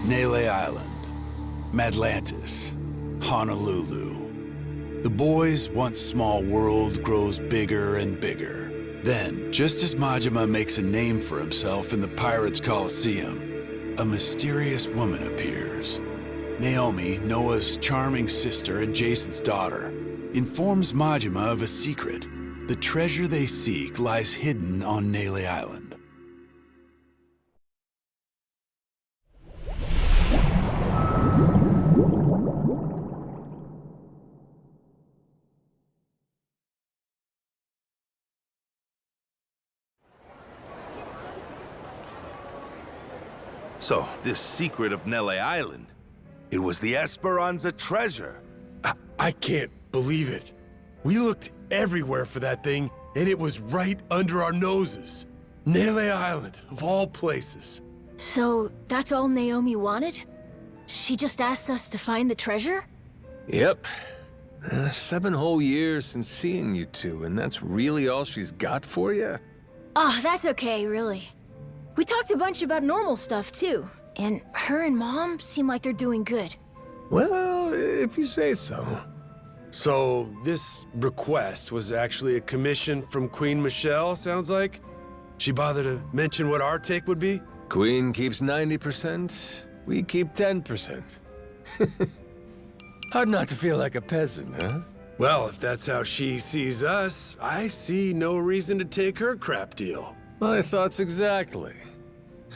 Nele Island, Madlantis, Honolulu. The boy's once small world grows bigger and bigger. Then, just as Majima makes a name for himself in the Pirates Coliseum, a mysterious woman appears. Naomi, Noah's charming sister and Jason's daughter, informs Majima of a secret. The treasure they seek lies hidden on Nele Island. So, this secret of Nele Island, it was the Esperanza treasure. I can't believe it. We looked everywhere for that thing, and it was right under our noses. Nele Island, of all places. So, that's all Naomi wanted? She just asked us to find the treasure? Yep. 7 whole years since seeing you two, and that's really all she's got for you? Oh, that's okay, really. We talked a bunch about normal stuff, too. And her and Mom seem like they're doing good. Well, if you say so. So, this request was actually a commission from Queen Michelle, sounds like? She bothered to mention what our take would be? Queen keeps 90%, we keep 10%. Hard not to feel like a peasant, huh? Well, if that's how she sees us, I see no reason to take her crap deal. My thoughts exactly.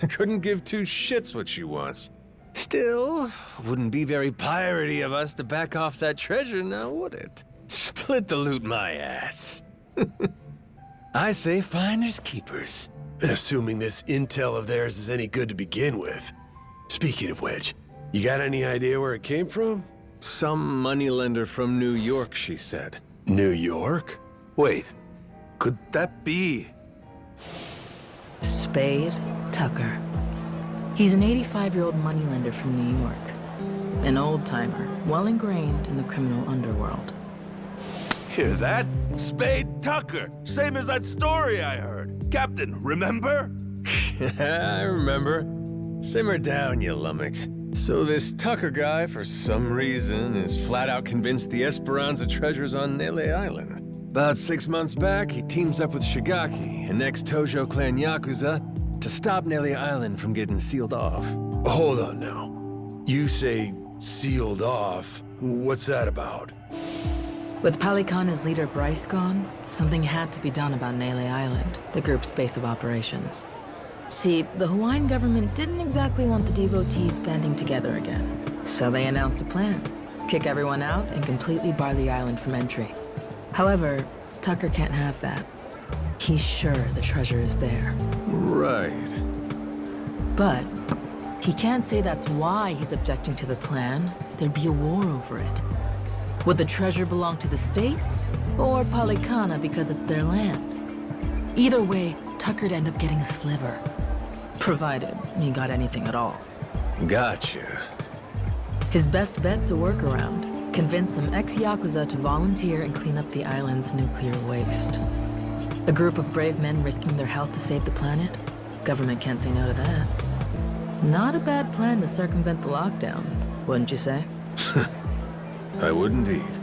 I couldn't give 2 shits what she wants. Still, wouldn't be very piratey of us to back off that treasure now, would it? Split the loot my ass. I say finders keepers. Assuming this intel of theirs is any good to begin with. Speaking of which, you got any idea where it came from? Some moneylender from New York, she said. New York? Wait, could that be? Spade Tucker. He's an 85-year-old moneylender from New York. An old-timer, well ingrained in the criminal underworld. Hear that? Spade Tucker, same as that story I heard. Captain, remember? I remember. Simmer down, you lummox. So this Tucker guy, for some reason, is flat out convinced the Esperanza treasure's on Nele Island. About 6 months back, he teams up with Shigaki, an ex-Tojo clan Yakuza, to stop Nele Island from getting sealed off. Hold on now. You say sealed off. What's that about? With Palikana's leader Bryce gone, something had to be done about Nele Island, the group's base of operations. See, the Hawaiian government didn't exactly want the devotees banding together again. So they announced a plan. Kick everyone out and completely bar the island from entry. However, Tucker can't have that. He's sure the treasure is there. Right. But he can't say that's why he's objecting to the plan. There'd be a war over it. Would the treasure belong to the state, or Palikana because it's their land? Either way, Tucker'd end up getting a sliver. Provided he got anything at all. Gotcha. His best bet's a workaround. Convince some ex-Yakuza to volunteer and clean up the island's nuclear waste. A group of brave men risking their health to save the planet? Government can't say no to that. Not a bad plan to circumvent the lockdown, wouldn't you say? I would indeed.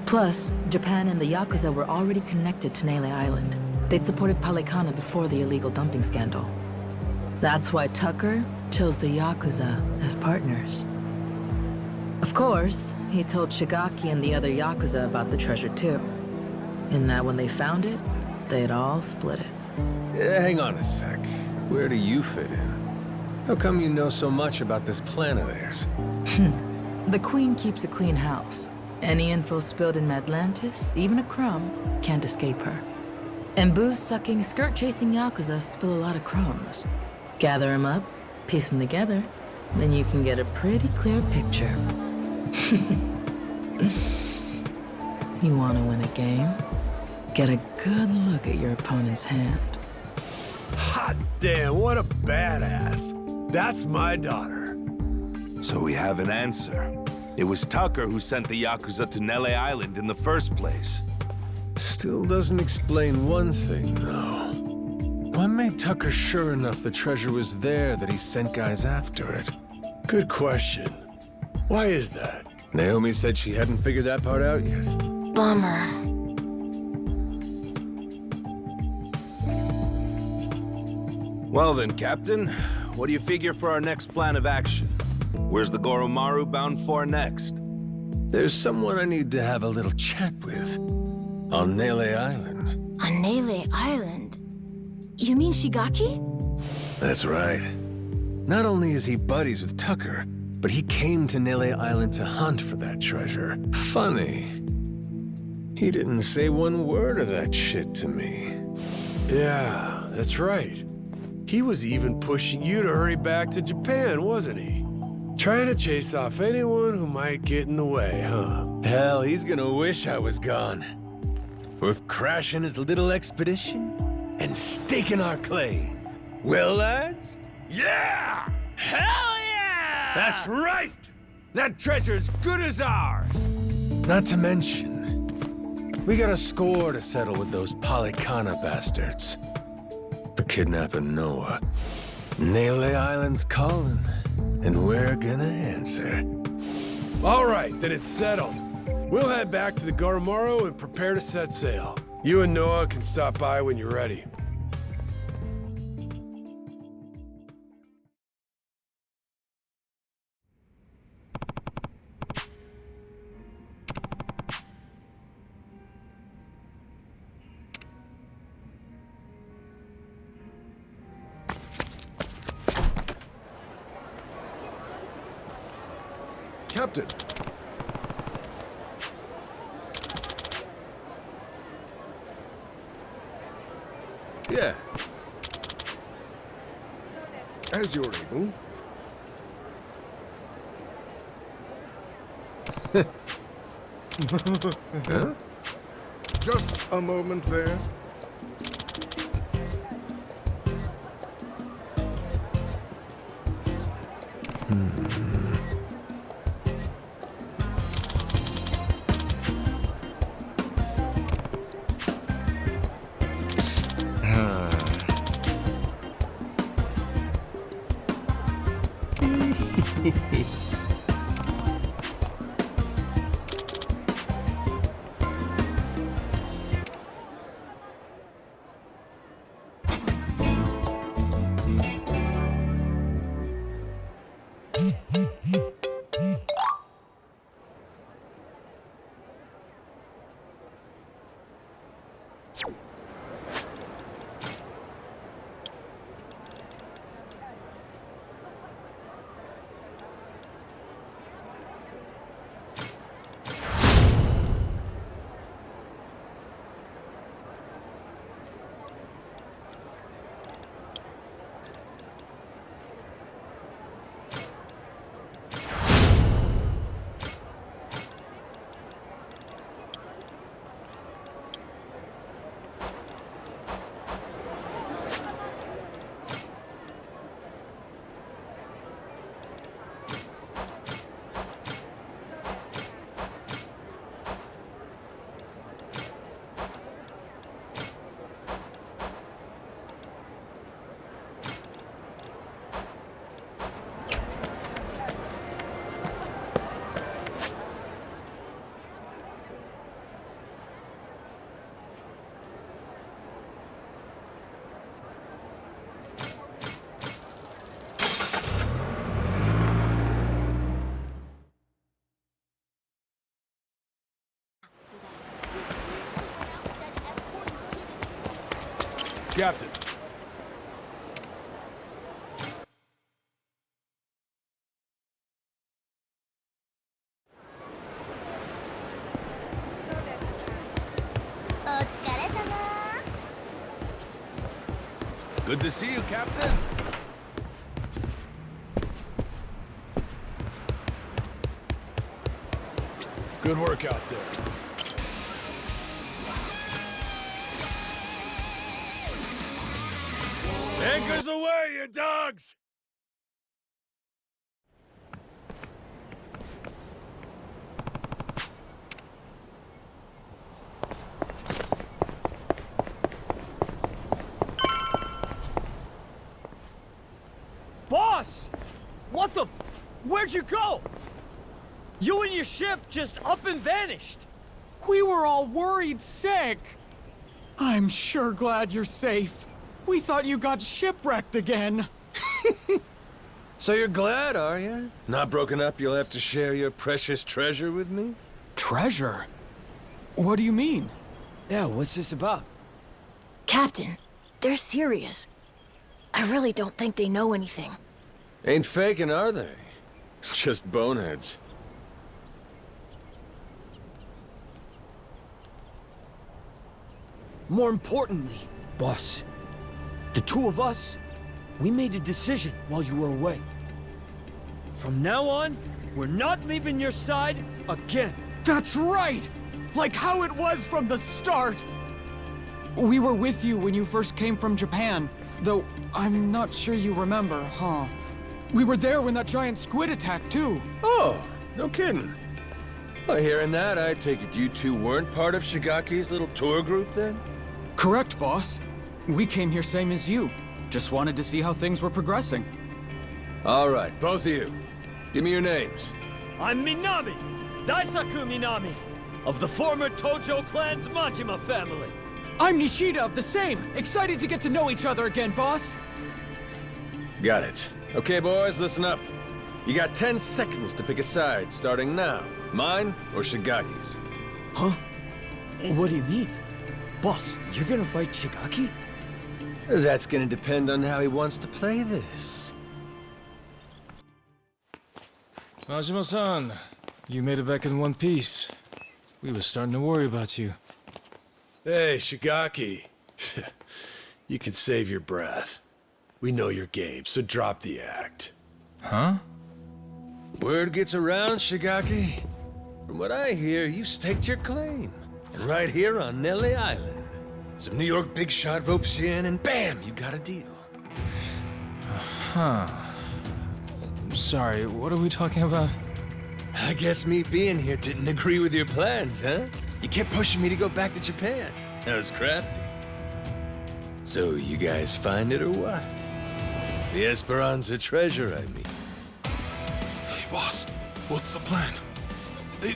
Plus, Japan and the Yakuza were already connected to Nele Island. They'd supported Palikana before the illegal dumping scandal. That's why Tucker chose the Yakuza as partners. Of course, he told Shigaki and the other Yakuza about the treasure too. And that when they found it, they'd all split it. Hang on a sec. Where do you fit in? How come you know so much about this plan of theirs? The Queen keeps a clean house. Any info spilled in Madlantis, even a crumb, can't escape her. And booze-sucking, skirt-chasing Yakuza spill a lot of crumbs. Gather them up, piece them together, then you can get a pretty clear picture. You want to win a game? Get a good look at your opponent's hand. Hot damn, what a badass. That's my daughter. So we have an answer. It was Tucker who sent the Yakuza to Nele Island in the first place. Still doesn't explain one thing, though. What made Tucker sure enough the treasure was there that he sent guys after it? Good question. Why is that? Naomi said she hadn't figured that part out yet. Bummer. Well then, Captain, what do you figure for our next plan of action? Where's the Goromaru bound for next? There's someone I need to have a little chat with. On Nele Island. On Nele Island? You mean Shigaki? That's right. Not only is he buddies with Tucker, but he came to Nele Island to hunt for that treasure. Funny. He didn't say one word of that shit to me. Yeah, that's right. He was even pushing you to hurry back to Japan, wasn't he? Trying to chase off anyone who might get in the way, huh? Hell, he's gonna wish I was gone. We're crashing his little expedition and staking our claim. Well, lads? Yeah! Hell yeah! That's right! That treasure's good as ours! Not to mention, we got a score to settle with those Polycana bastards for kidnapping Noah. Nele Island's calling, and we're gonna answer. All right, then it's settled. We'll head back to the Goromaru and prepare to set sail. You and Noah can stop by when you're ready. Captain. Yeah. As you're able. Huh? Just a moment there. Captain. Good to see you, Captain. Good work out there. Anchors away, you dogs! Boss! What the f— Where'd you go? You and your ship just up and vanished. We were all worried sick. I'm sure glad you're safe. We thought you got shipwrecked again. So you're glad, are you? Not broken up, you'll have to share your precious treasure with me? Treasure? What do you mean? Yeah, what's this about? Captain, they're serious. I really don't think they know anything. Ain't faking, are they? Just boneheads. More importantly, boss, the two of us, we made a decision while you were away. From now on, we're not leaving your side again. That's right! Like how it was from the start! We were with you when you first came from Japan, though I'm not sure you remember, huh? We were there when that giant squid attacked, too. Oh, no kidding. Well, hearing that, I take it you two weren't part of Shigaki's little tour group then? Correct, boss. We came here same as you. Just wanted to see how things were progressing. All right, both of you. Give me your names. I'm Minami, Daisaku Minami, of the former Tojo clan's Majima family. I'm Nishida of the same. Excited to get to know each other again, boss. Got it. Okay, boys, listen up. You got 10 seconds to pick a side, starting now. Mine or Shigaki's? Huh? What do you mean? Boss, you're gonna fight Shigaki? That's gonna depend on how he wants to play this. Majima-san, you made it back in one piece. We were starting to worry about you. Hey, Shigaki. You can save your breath. We know your game, so drop the act. Huh? Word gets around, Shigaki. From what I hear, you staked your claim. And right here on Nelly Island. Some New York big shot ropes you in, and bam, you got a deal. Huh. I'm sorry, what are we talking about? I guess me being here didn't agree with your plans, huh? You kept pushing me to go back to Japan. That was crafty. So, you guys find it or what? The Esperanza treasure, I mean. Hey, boss, what's the plan?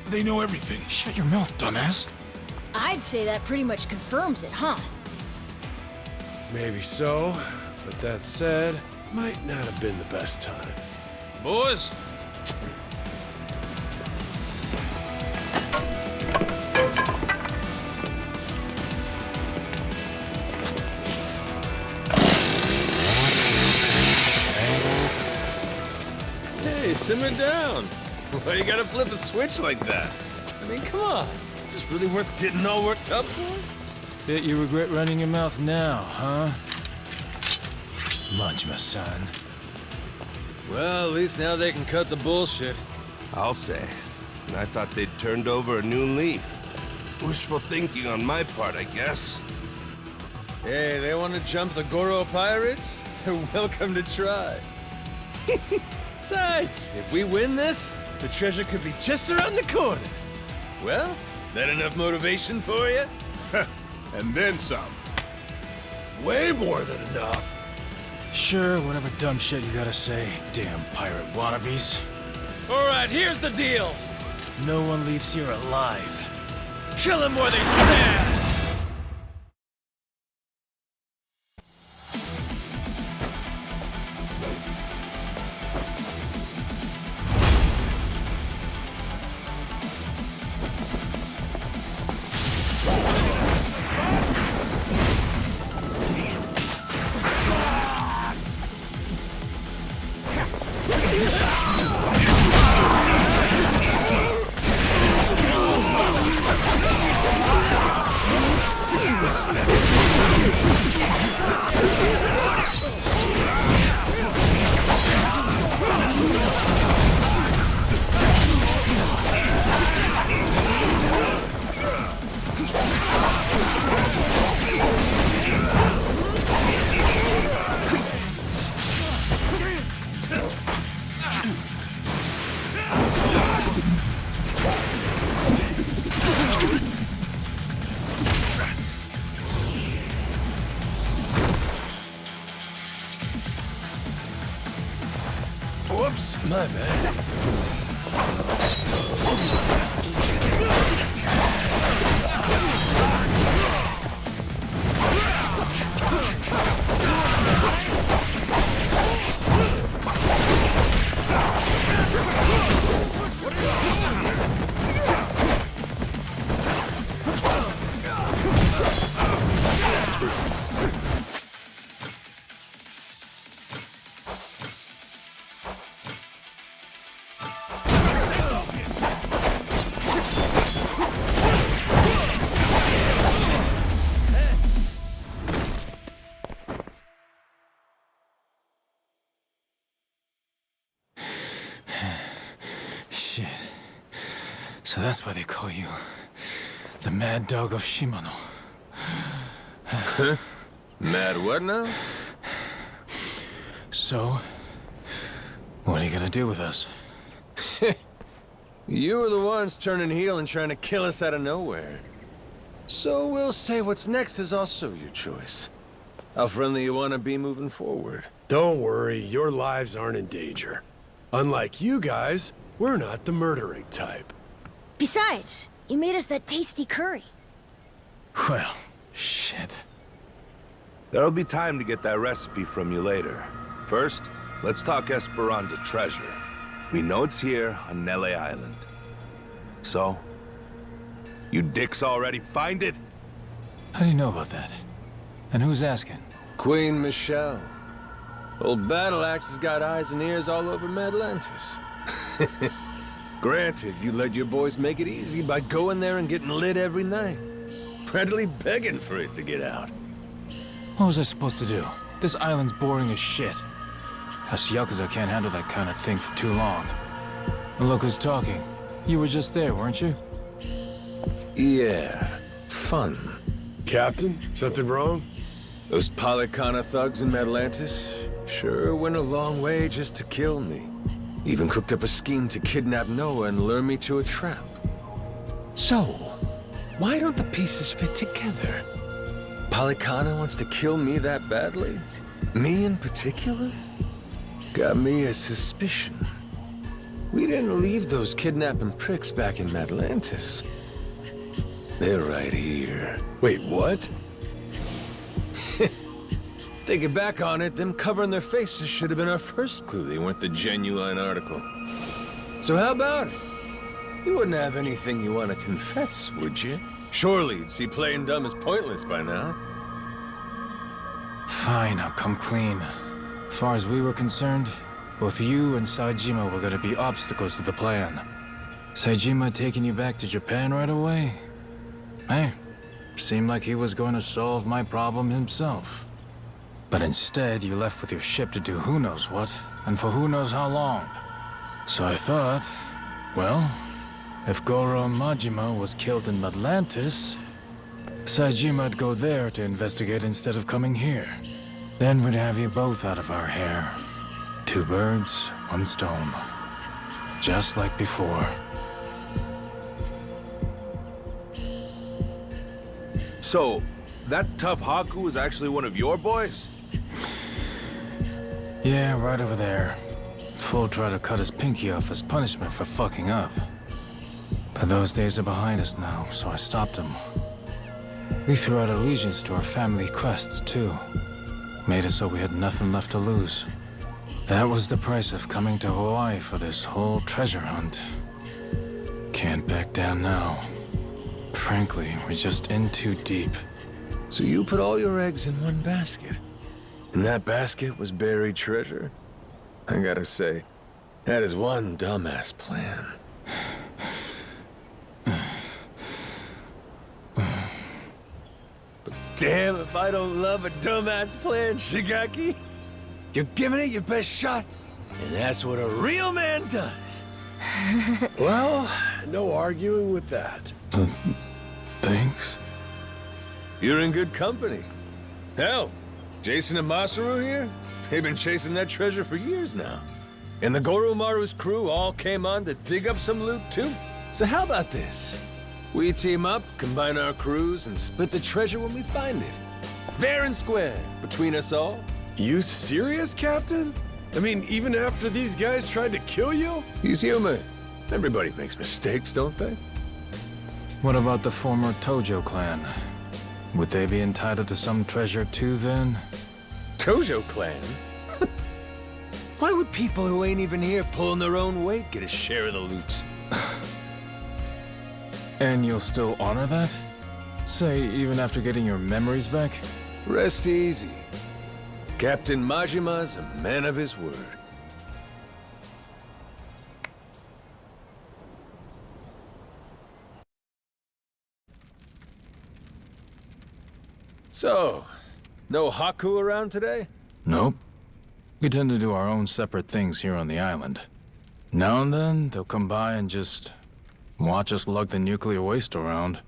They know everything. Shut your mouth, dumbass. I'd say that pretty much confirms it, huh? Maybe so, but that said, might not have been the best time. Boys, Hey, simmer down. Why you gotta flip a switch like that? I mean, come on. Is this really worth getting all worked up for? bet you regret running your mouth now, huh? Majima-san. Well, at least now they can cut the bullshit. I'll say. And I thought they'd turned over a new leaf. Wishful thinking on my part, I guess. Hey, they want to jump the Goro pirates? They're welcome to try. Besides, if we win this, the treasure could be just around the corner. Well, that enough motivation for you? And then some. Way more than enough. Sure, whatever dumb shit you gotta say, damn pirate wannabes. All right, here's the deal. No one leaves here alive. Kill them where they stand! Whoops, my bad. Shit. So that's why they call you the Mad Dog of Shimano. Mad what now? So, what are you gonna do with us? You were the ones turning heel and trying to kill us out of nowhere. So we'll say what's next is also your choice. How friendly you want to be moving forward. Don't worry, your lives aren't in danger. Unlike you guys, we're not the murdering type. Besides, you made us that tasty curry. Well, shit. There'll be time to get that recipe from you later. First, let's talk Esperanza treasure. We know it's here on Nele Island. So, you dicks already find it? How do you know about that? And who's asking? Queen Michelle. Old Battle Axe has got eyes and ears all over Madlantis. Granted, you let your boys make it easy by going there and getting lit every night. Practically begging for it to get out. What was I supposed to do? This island's boring as shit. Us Yakuza can't handle that kind of thing for too long. And look who's talking. You were just there, weren't you? Yeah, fun. Captain, something wrong? Those Polycana thugs in Madlantis sure went a long way just to kill me. Even cooked up a scheme to kidnap Noah and lure me to a trap. So, why don't the pieces fit together? Polycana wants to kill me that badly? Me in particular? Got me a suspicion. We didn't leave those kidnapping pricks back in Madlantis. They're right here. Wait, what? Thinking back on it, them covering their faces should have been our first clue they weren't the genuine article. So how about it? You wouldn't have anything you want to confess, would you? Surely you'd see playing dumb is pointless by now. Fine, I'll come clean. As far as we were concerned, both you and Saejima were gonna be obstacles to the plan. Saejima taking you back to Japan right away? Hey, seemed like he was going to solve my problem himself. But instead, you left with your ship to do who knows what, and for who knows how long. So I thought, well, if Goro Majima was killed in Madlantis, Saejima'd go there to investigate instead of coming here. Then we'd have you both out of our hair. 2 birds, 1 stone. Just like before. So, that tough Haku was actually one of your boys? Yeah, right over there. Fool tried to cut his pinky off as punishment for fucking up. But those days are behind us now, so I stopped him. We threw out allegiance to our family crests, too. Made it so we had nothing left to lose. That was the price of coming to Hawaii for this whole treasure hunt. Can't back down now. Frankly, we're just in too deep. So you put all your eggs in one basket. And that basket was buried treasure? I gotta say, that is one dumbass plan. But damn if I don't love a dumbass plan, Shigaki. You're giving it your best shot, and that's what a real man does. Well, no arguing with that. Thanks? You're in good company. Hell, Jason and Masaru here, they've been chasing that treasure for years now. And the Goromaru's crew all came on to dig up some loot too. So how about this? We team up, combine our crews, and split the treasure when we find it. Fair and square, between us all. You serious, Captain? I mean, even after these guys tried to kill you? He's human. Everybody makes mistakes, don't they? What about the former Tojo clan? Would they be entitled to some treasure too, then? Tojo clan? Why would people who ain't even here pulling their own weight get a share of the loot? And you'll still honor that? Say, even after getting your memories back? Rest easy. Captain Majima's a man of his word. So, no Haku around today? Nope. We tend to do our own separate things here on the island. Now and then, they'll come by and just watch us lug the nuclear waste around.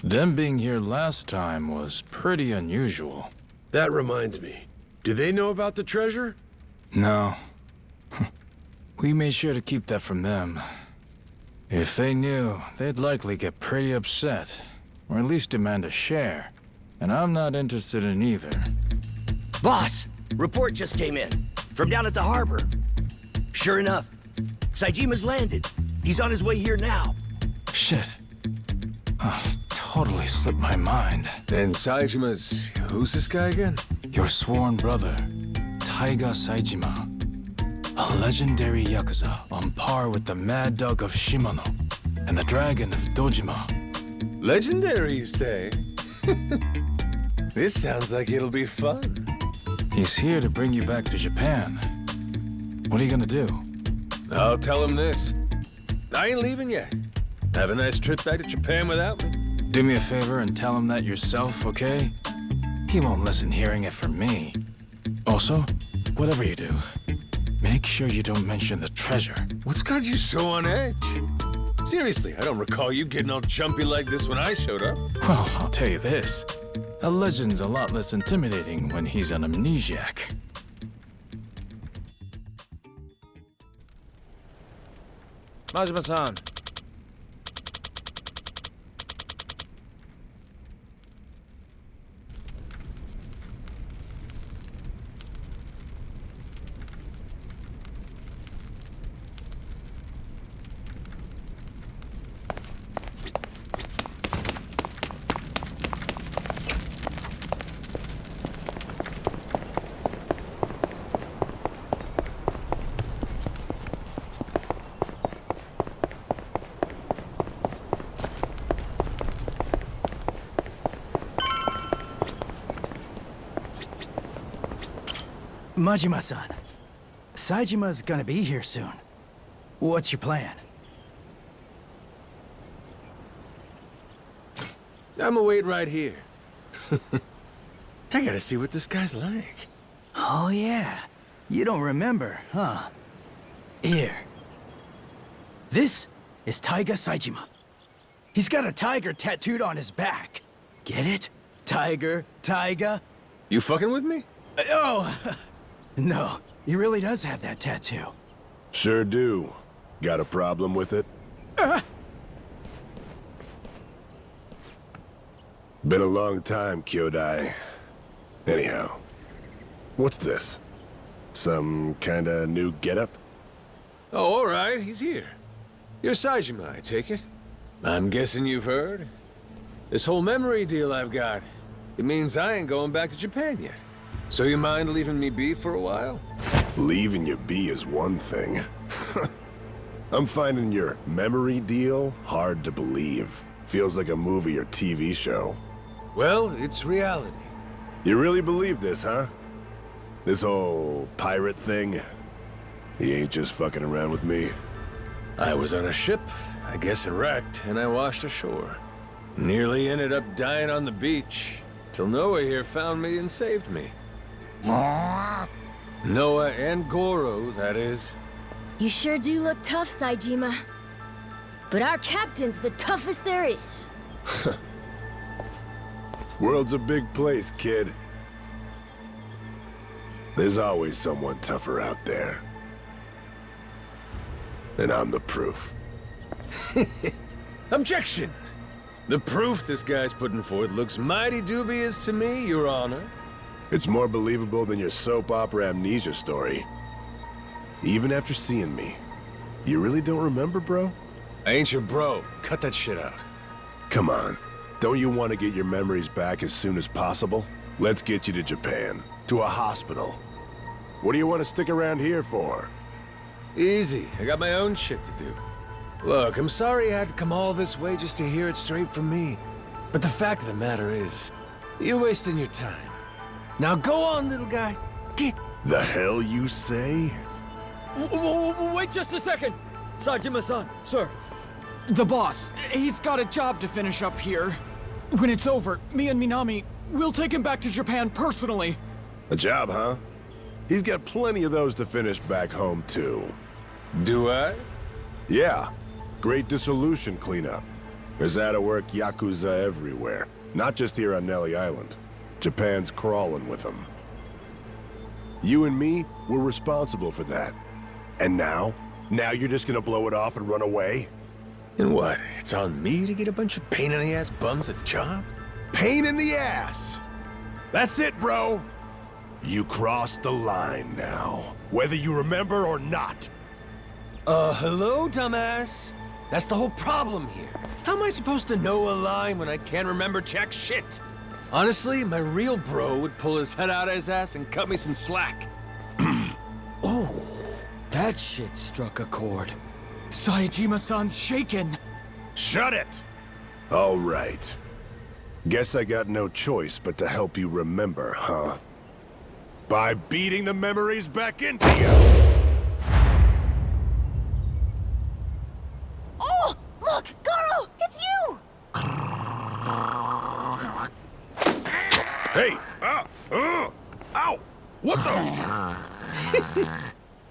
Them being here last time was pretty unusual. That reminds me. Do they know about the treasure? No. We made sure to keep that from them. If they knew, they'd likely get pretty upset, or at least demand a share. And I'm not interested in either. Boss, report just came in. From down at the harbor. Sure enough, Saijima's landed. He's on his way here now. Shit. Totally slipped my mind. And Saijima's... who's this guy again? Your sworn brother, Taiga Saijima. A legendary Yakuza on par with the Mad Dog of Shimano and the Dragon of Dojima. Legendary, you say? This sounds like it'll be fun. He's here to bring you back to Japan. What are you gonna do? I'll tell him this. I ain't leaving yet. Have a nice trip back to Japan without me. Do me a favor and tell him that yourself, okay? He won't listen hearing it from me. Also, whatever you do, make sure you don't mention the treasure. What's got you so on edge? Seriously, I don't recall you getting all jumpy like this when I showed up. Well, I'll tell you this. A legend's a lot less intimidating when he's an amnesiac. Majima-san. Majima-san, Saijima's gonna be here soon. What's your plan? I'ma wait right here. I gotta see what this guy's like. Oh yeah, you don't remember, huh? Here. This is Taiga Saijima. He's got a tiger tattooed on his back. Get it? Tiger, Taiga. You fucking with me? Oh! No, he really does have that tattoo. Sure do. Got a problem with it? Been a long time, Kyodai. Anyhow, what's this? Some kinda new getup? Oh, all right, he's here. You're Saijima, I take it. I'm guessing you've heard. This whole memory deal I've got, it means I ain't going back to Japan yet. So you mind leaving me be for a while? Leaving you be is one thing. I'm finding your memory deal hard to believe. Feels like a movie or TV show. Well, it's reality. You really believe this, huh? This whole pirate thing? You ain't just fucking around with me. I was on a ship, I guess it wrecked, and I washed ashore. Nearly ended up dying on the beach, till Noah here found me and saved me. Noah and Goro, that is. You sure do look tough, Saijima. But our captain's the toughest there is. World's a big place, kid. There's always someone tougher out there. And I'm the proof. Objection! The proof this guy's putting forth looks mighty dubious to me, Your Honor. It's more believable than your soap opera amnesia story. Even after seeing me. You really don't remember, bro? I ain't your bro. Cut that shit out. Come on. Don't you want to get your memories back as soon as possible? Let's get you to Japan. To a hospital. What do you want to stick around here for? Easy. I got my own shit to do. Look, I'm sorry I had to come all this way just to hear it straight from me. But the fact of the matter is, you're wasting your time. Now go on, little guy. Get... The hell you say? Wait just a second! Saejima-san, sir. The boss, he's got a job to finish up here. When it's over, me and Minami, we'll take him back to Japan personally. A job, huh? He's got plenty of those to finish back home, too. Do I? Yeah. Great dissolution cleanup. There's out-of-work Yakuza everywhere. Not just here on Nelly Island. Japan's crawling with them. You and me, we're responsible for that. And now? Now you're just gonna blow it off and run away? And what? It's on me to get a bunch of pain-in-the-ass bums a job? Pain in the ass! That's it, bro! You crossed the line now. Whether you remember or not. Hello, dumbass? That's the whole problem here. How am I supposed to know a line when I can't remember jack shit? Honestly, my real bro would pull his head out of his ass and cut me some slack. Oh, that shit struck a chord. Saejima-san's shaken. Shut it! All right. Guess I got no choice but to help you remember, huh? By beating the memories back into you! Oh! Look! Goro! It's you! Hey! Ow! What the?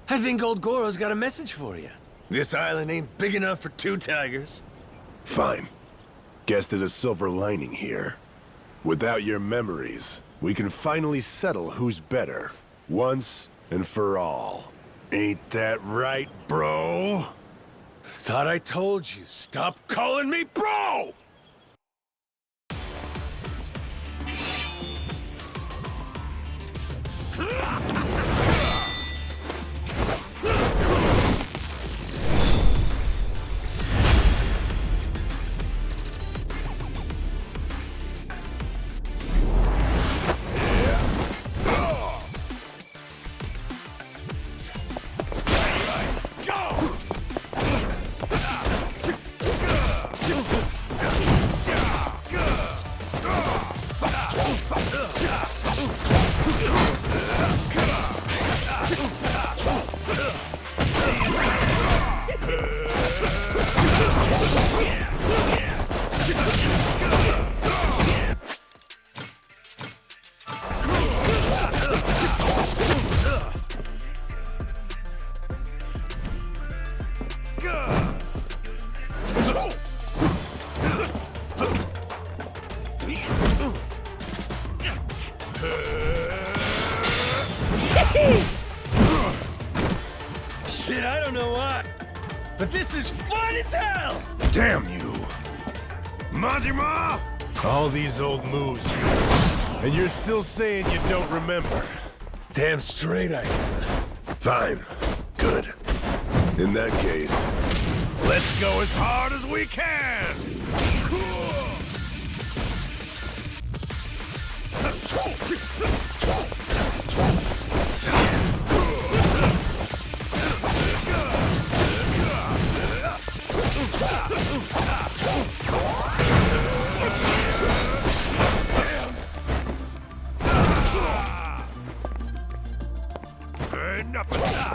I think old Goro's got a message for you. This island ain't big enough for two tigers. Fine. Guess there's a silver lining here. Without your memories, we can finally settle who's better. Once and for all. Ain't that right, bro? Thought I told you, stop calling me bro! Shit, I don't know what, but this is fun as hell! Damn you! Majima! All these old moves, and you're still saying you don't remember. Damn straight I am. Fine. Good. In that case, let's go as hard as we can! Enough of that!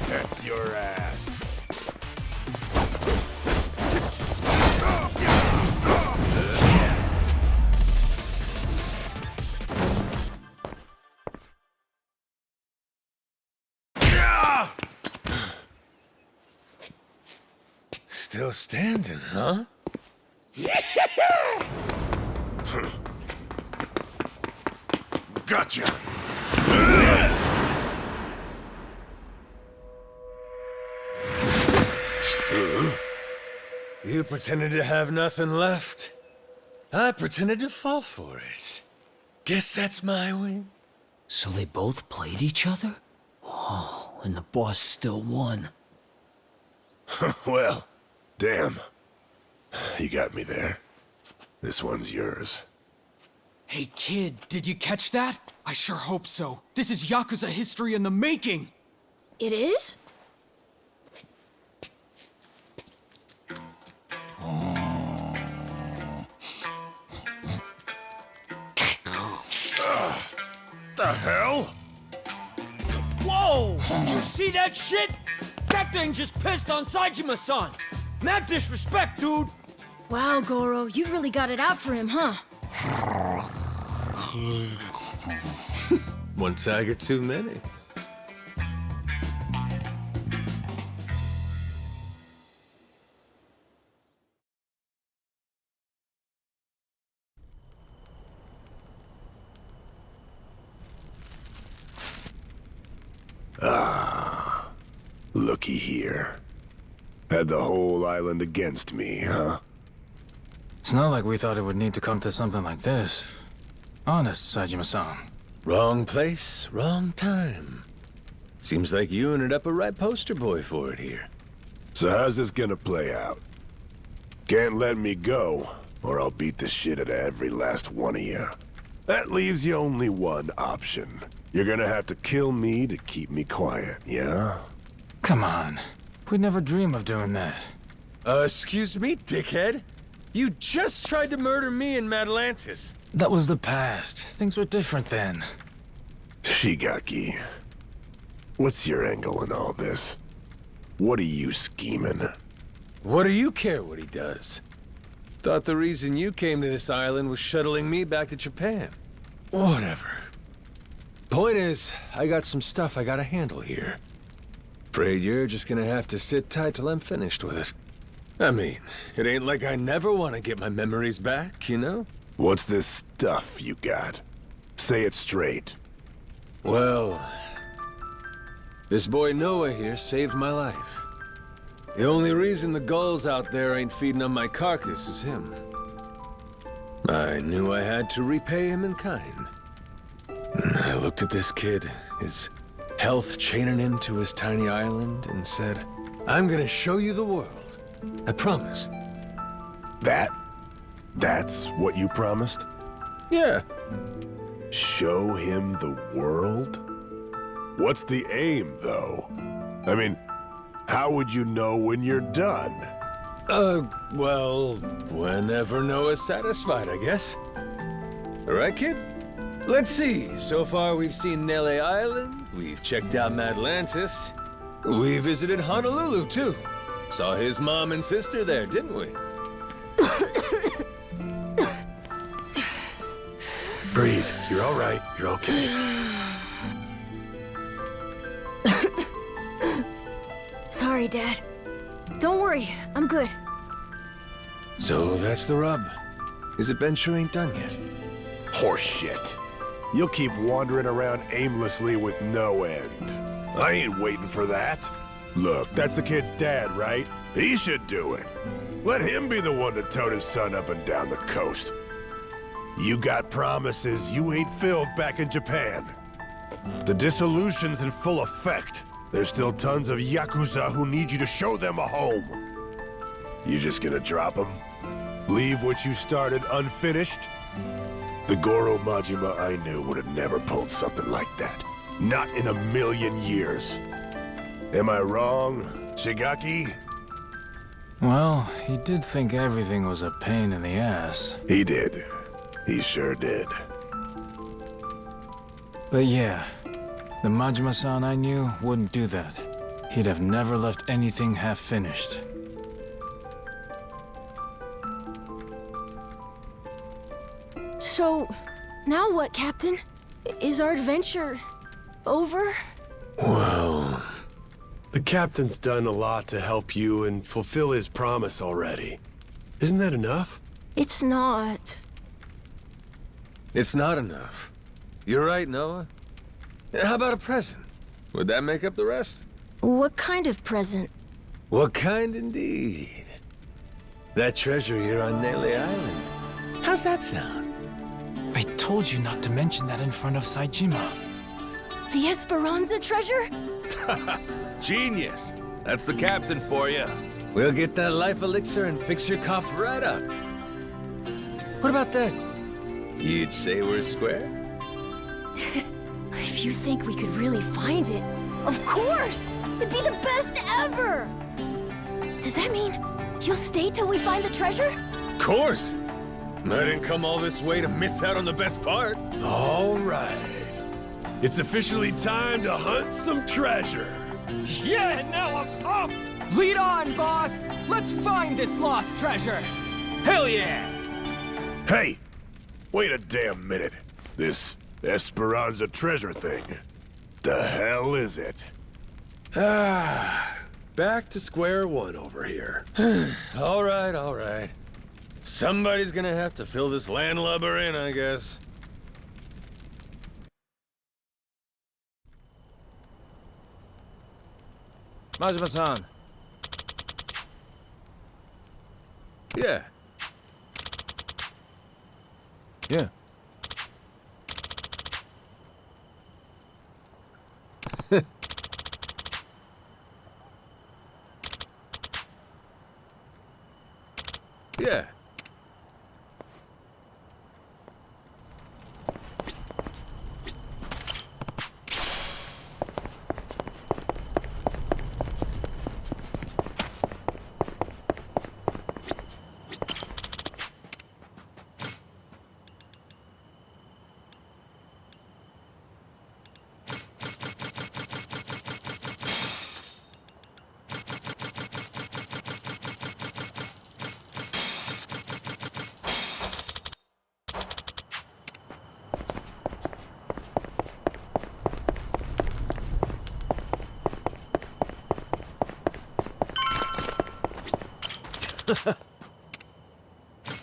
That's your ass. Still standing, huh? Gotcha. You pretended to have nothing left. I pretended to fall for it. Guess that's my win. So they both played each other? Oh, and the boss still won. Well, damn. You got me there. This one's yours. Hey, kid, did you catch that? I sure hope so. This is Yakuza history in the making. It is? The hell? Whoa! You see that shit? That thing just pissed on Saejima-san! Mad disrespect, dude! Wow, Goro, you really got it out for him, huh? One tiger too many. Looky here. Had the whole island against me, huh? It's not like we thought it would need to come to something like this. Honest, Saejima-san. Wrong place, wrong time. Seems like you ended up a right poster boy for it here. So how's this gonna play out? Can't let me go, or I'll beat the shit out of every last one of you. That leaves you only one option. You're gonna have to kill me to keep me quiet, yeah? Come on. We'd never dream of doing that. Excuse me, dickhead? You just tried to murder me in Atlantis. That was the past. Things were different then. Shigaki, what's your angle in all this? What are you scheming? What do you care what he does? Thought the reason you came to this island was shuttling me back to Japan. Whatever. Point is, I got some stuff I gotta handle here. Afraid you're just gonna have to sit tight till I'm finished with it. I mean, it ain't like I never want to get my memories back, you know? What's this stuff you got? Say it straight. Well, this boy Noah here saved my life. The only reason the gulls out there ain't feeding on my carcass is him. I knew I had to repay him in kind. I looked at this kid, his health chaining him to his tiny island, and said, I'm gonna show you the world. I promise. That's what you promised? Yeah. Show him the world? What's the aim, though? I mean, how would you know when you're done? Well, whenever Noah's satisfied, I guess. All right, kid? Let's see. So far, we've seen Nele Island, we've checked out Atlantis, we visited Honolulu, too. Saw his mom and sister there, didn't we? Breathe. You're all right. You're okay. Sorry, Dad. Don't worry, I'm good. So that's the rub. His adventure ain't done yet. Horseshit. You'll keep wandering around aimlessly with no end. I ain't waiting for that. Look, that's the kid's dad, right? He should do it. Let him be the one to tote his son up and down the coast. You got promises you ain't filled back in Japan. The dissolution's in full effect. There's still tons of Yakuza who need you to show them a home. You just gonna drop them? Leave what you started unfinished? The Goro Majima I knew would have never pulled something like that. Not in a million years. Am I wrong, Shigaki? Well, he did think everything was a pain in the ass. He did. He sure did. But yeah, the Majima-san I knew wouldn't do that. He'd have never left anything half-finished. So, now what, Captain? Is our adventure over? Well, the captain's done a lot to help you and fulfill his promise already. Isn't that enough? It's not. It's not enough. You're right, Noah. How about a present? Would that make up the rest? What kind of present? What kind indeed? That treasure here on Nele Island. How's that sound? I told you not to mention that in front of Saejima. The Esperanza treasure? Genius! That's the captain for you. We'll get that life elixir and fix your cough right up. What about that? You'd say we're square? If you think we could really find it, of course! It'd be the best ever! Does that mean you'll stay till we find the treasure? Of course! I didn't come all this way to miss out on the best part. All right. It's officially time to hunt some treasure. Yeah, now I'm pumped! Lead on, boss! Let's find this lost treasure! Hell yeah! Hey! Wait a damn minute. This Esperanza treasure thing. The hell is it? Back to square one over here. All right, all right. Somebody's gonna have to fill this landlubber in, I guess. Majima-san. Yeah. Yeah. Yeah.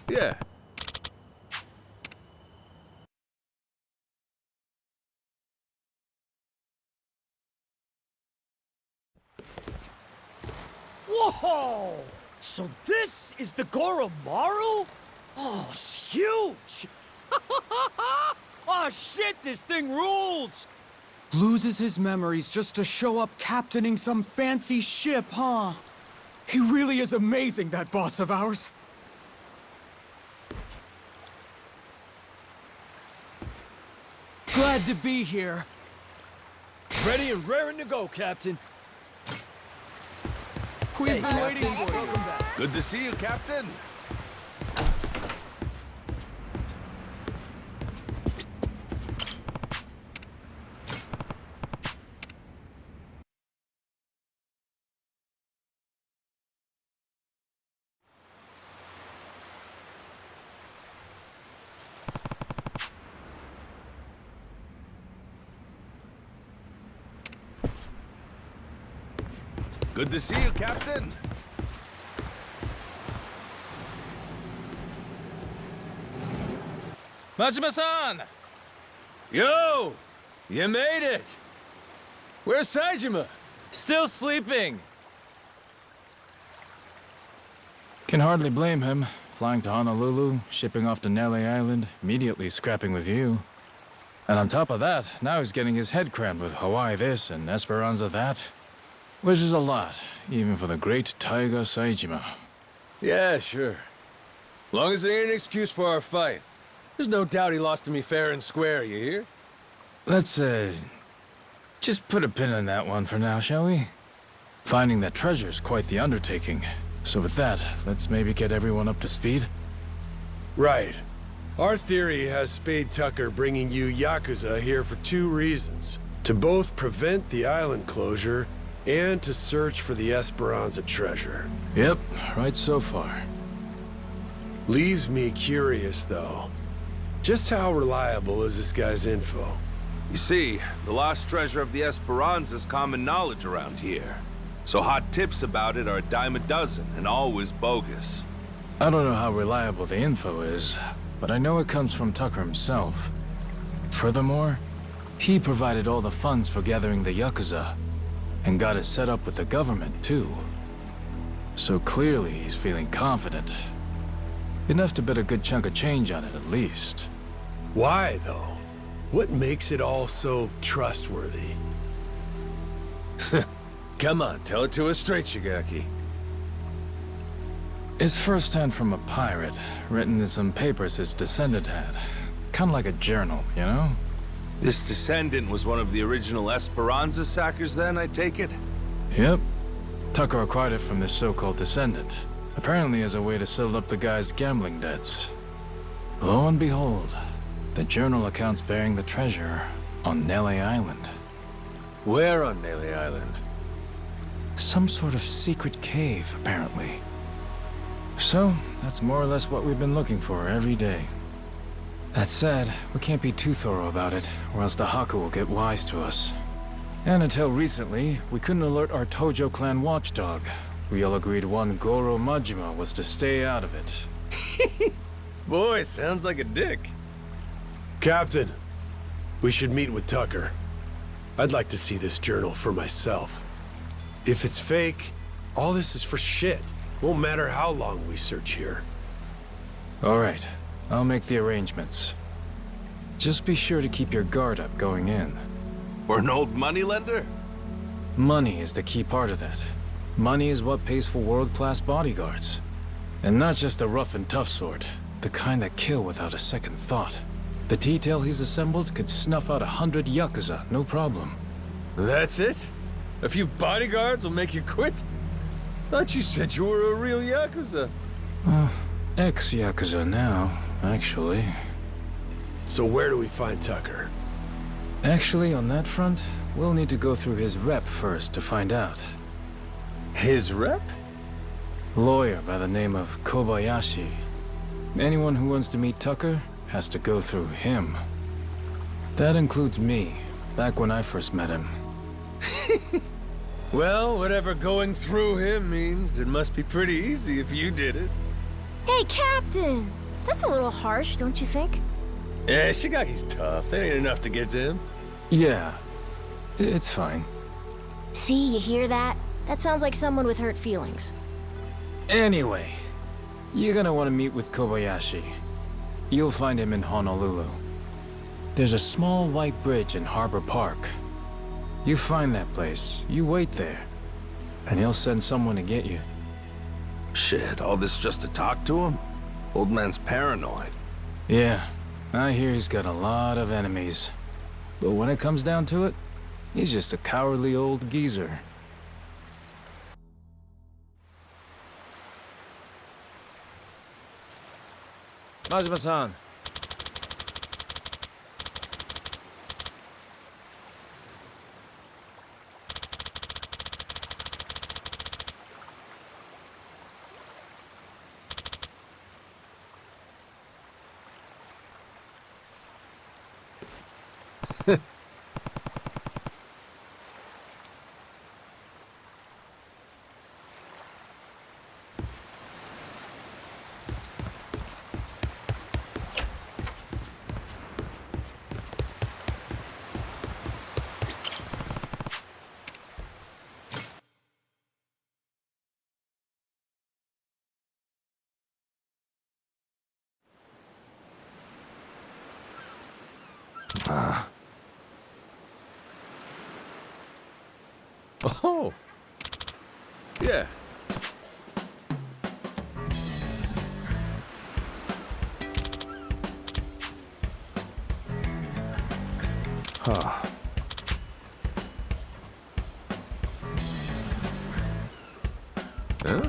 Yeah. Whoa! So this is the Goromaru? Oh, it's huge! Oh shit, this thing rules! Loses his memories just to show up captaining some fancy ship, huh? He really is amazing, that boss of ours. Glad to be here. Ready and raring to go, Captain. We've been waiting for you. Welcome back. Good to see you, Captain. Good to see you, Captain. Majima-san! Yo! You made it! Where's Saejima? Still sleeping. Can hardly blame him. Flying to Honolulu, shipping off to Nele Island, immediately scrapping with you. And on top of that, now he's getting his head crammed with Hawaii this and Esperanza that. Which is a lot, even for the great Taiga Saejima. Yeah, sure. Long as it ain't an excuse for our fight. There's no doubt he lost to me fair and square, you hear? Let's, just put a pin in that one for now, shall we? Finding that treasure's quite the undertaking. So with that, let's maybe get everyone up to speed. Right. Our theory has Spade Tucker bringing you Yakuza here for two reasons. To both prevent the island closure and to search for the Esperanza treasure. Yep, right so far. Leaves me curious, though. Just how reliable is this guy's info? You see, the lost treasure of the Esperanza is common knowledge around here. So hot tips about it are a dime a dozen and always bogus. I don't know how reliable the info is, but I know it comes from Tucker himself. Furthermore, He provided all the funds for gathering the Yakuza, and got it set up with the government, too. So clearly he's feeling confident. Enough to bet a good chunk of change on it, at least. Why, though? What makes it all so trustworthy? Come on, tell it to us straight, Shigaki. It's firsthand from a pirate, written in some papers his descendant had. Kinda like a journal, you know? This descendant was one of the original Esperanza sackers then, I take it? Yep. Tucker acquired it from this so-called descendant. Apparently as a way to settle up the guy's gambling debts. Lo and behold, the journal accounts bearing the treasure on Nele Island. Where on Nele Island? Some sort of secret cave, apparently. So, that's more or less what we've been looking for every day. That said, we can't be too thorough about it, or else the Haku will get wise to us. And until recently, we couldn't alert our Tojo clan watchdog. We all agreed one Goro Majima was to stay out of it. Boy, sounds like a dick. Captain, we should meet with Tucker. I'd like to see this journal for myself. If it's fake, all this is for shit. Won't matter how long we search here. All right, I'll make the arrangements. Just be sure to keep your guard up going in. We're an old moneylender? Money is the key part of that. Money is what pays for world-class bodyguards. And not just the rough and tough sort, the kind that kill without a second thought. The detail he's assembled could snuff out 100 Yakuza, no problem. That's it? A few bodyguards will make you quit? Thought you said you were a real Yakuza. Ex-Yakuza now, actually. So where do we find Tucker? Actually, on that front, we'll need to go through his rep first to find out. His rep? Lawyer by the name of Kobayashi. Anyone who wants to meet Tucker has to go through him. That includes me, back when I first met him. Well, whatever going through him means, it must be pretty easy if you did it. Hey, Captain! That's a little harsh, don't you think? Yeah, Shigaki's tough. That ain't enough to get to him. Yeah, it's fine. See, you hear that? That sounds like someone with hurt feelings. Anyway, you're gonna want to meet with Kobayashi. You'll find him in Honolulu. There's a small white bridge in Harbor Park. You find that place, you wait there, and he'll send someone to get you. Shit, all this just to talk to him? Old man's paranoid. Yeah, I hear he's got a lot of enemies. But when it comes down to it, he's just a cowardly old geezer. Majima-san. Oh. Yeah. Huh. Huh?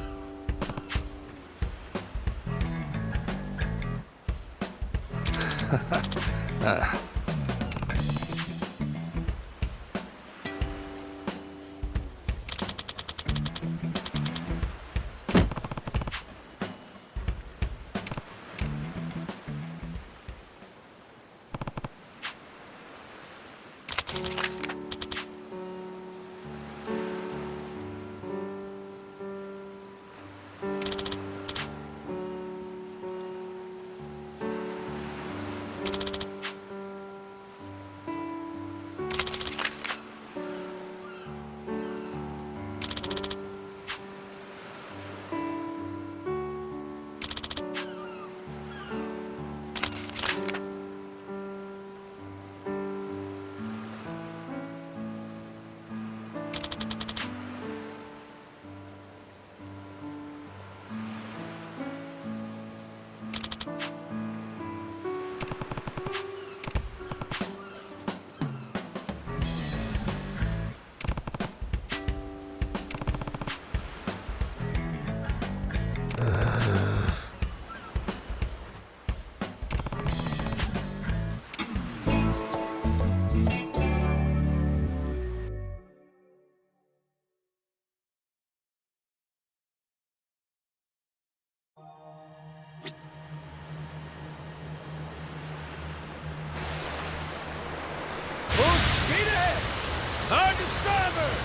Hard to starboard!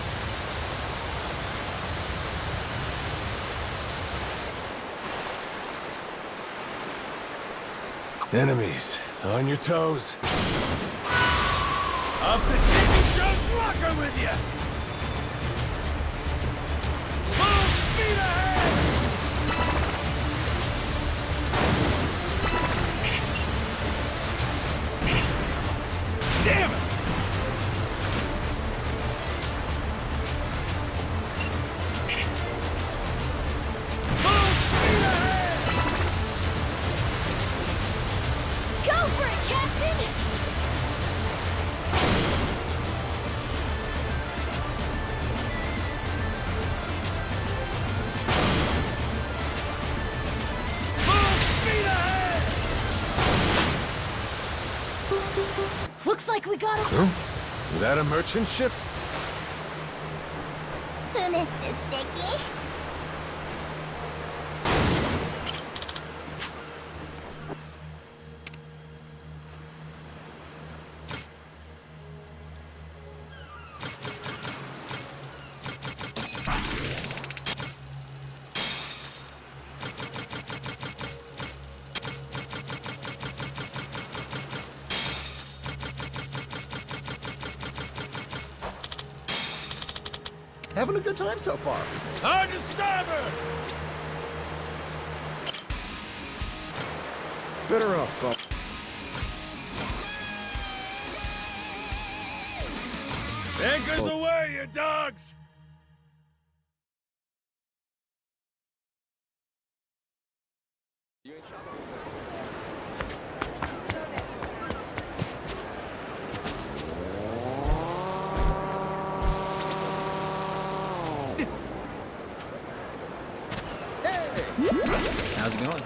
Enemies, on your toes. Off to Jamie Jones Locker with you! Full speed ahead! Damn it! Full speed ahead! Go for it, Captain! Looks like we got a... Is that a merchant ship? Sticky. Having a good time so far. Hard to starboard! Better off, folks. Anchors away, you dogs! How's it going?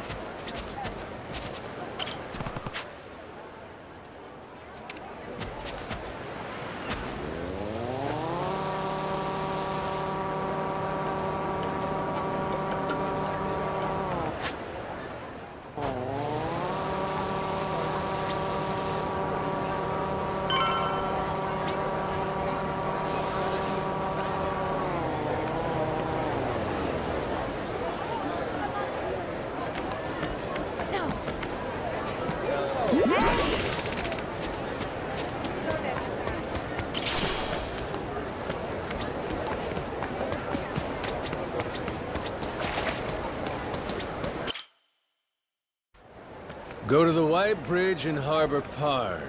Go to the White Bridge in Harbor Park.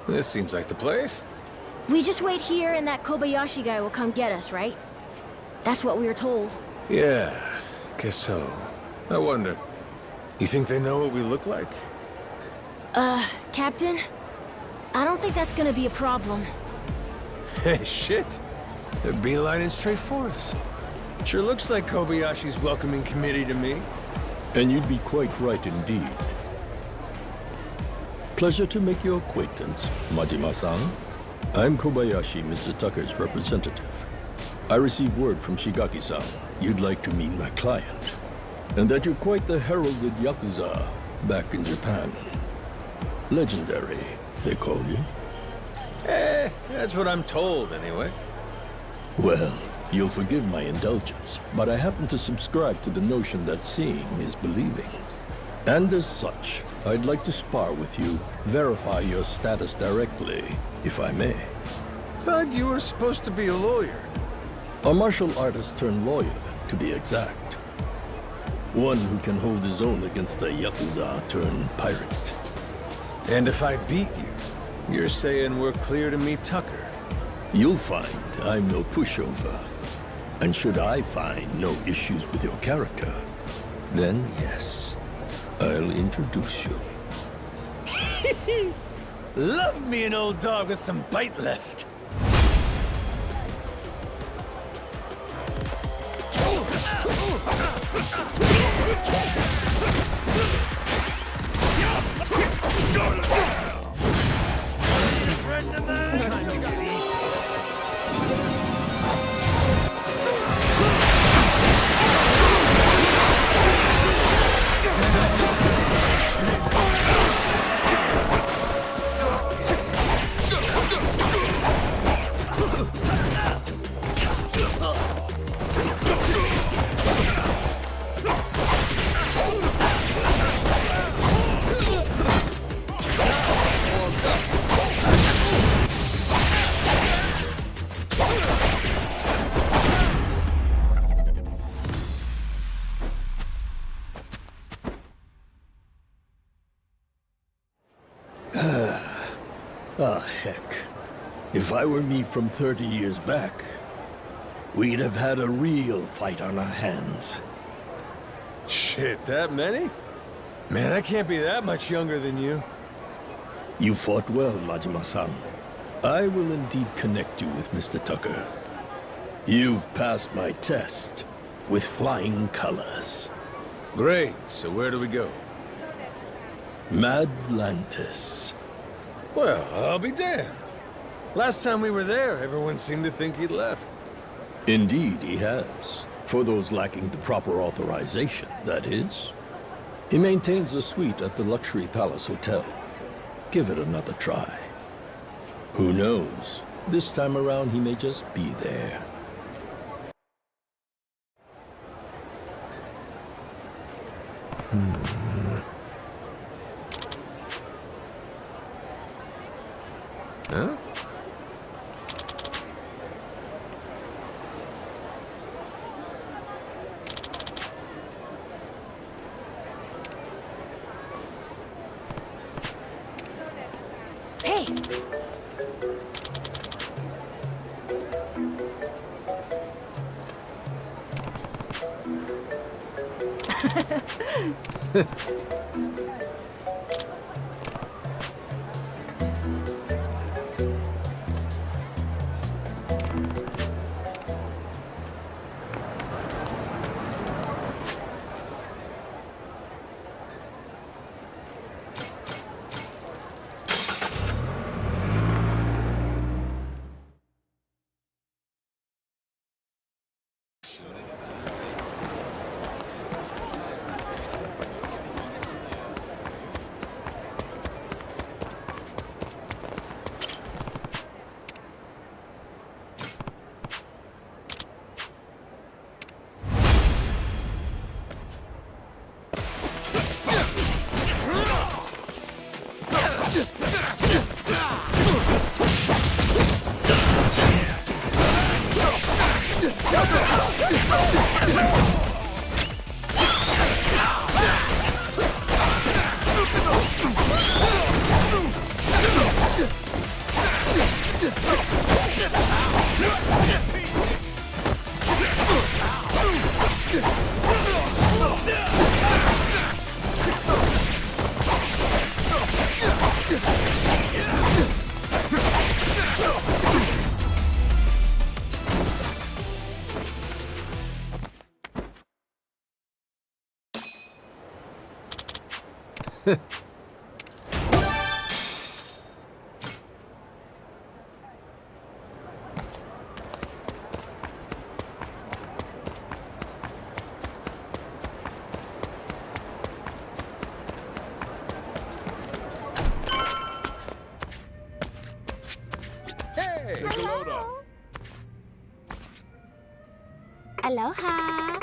This seems like the place. We just wait here and that Kobayashi guy will come get us, right? That's what we were told. Yeah, guess so. I wonder, you think they know what we look like? Captain? I don't think that's gonna be a problem. Hey, shit. They're beelining straight for us. Sure looks like Kobayashi's welcoming committee to me. And you'd be quite right indeed. Pleasure to make your acquaintance, Majima-san. I'm Kobayashi, Mr. Tucker's representative. I received word from Shigaki-san you'd like to meet my client, and that you're quite the heralded Yakuza back in Japan. Legendary, they call you. That's what I'm told, anyway. Well, you'll forgive my indulgence, but I happen to subscribe to the notion that seeing is believing. And as such, I'd like to spar with you, verify your status directly, if I may. Thought you were supposed to be a lawyer. A martial artist turned lawyer, to be exact. One who can hold his own against a Yakuza turned pirate. And if I beat you, you're saying we're clear to meet Tucker? You'll find I'm no pushover. And should I find no issues with your character, then yes, I'll introduce you. Love me an old dog with some bite left. Ah, heck. If I were me from 30 years back, we'd have had a real fight on our hands. Shit, that many? Man, I can't be that much younger than you. You fought well, Majima-san. I will indeed connect you with Mr. Tucker. You've passed my test with flying colors. Great, so where do we go? Madlantis. Well, I'll be damned. Last time we were there, everyone seemed to think he'd left. Indeed, he has. For those lacking the proper authorization, that is. He maintains a suite at the Luxury Palace Hotel. Give it another try. Who knows? This time around, he may just be there. Huh? Hey! Hey! Take a load off. Aloha!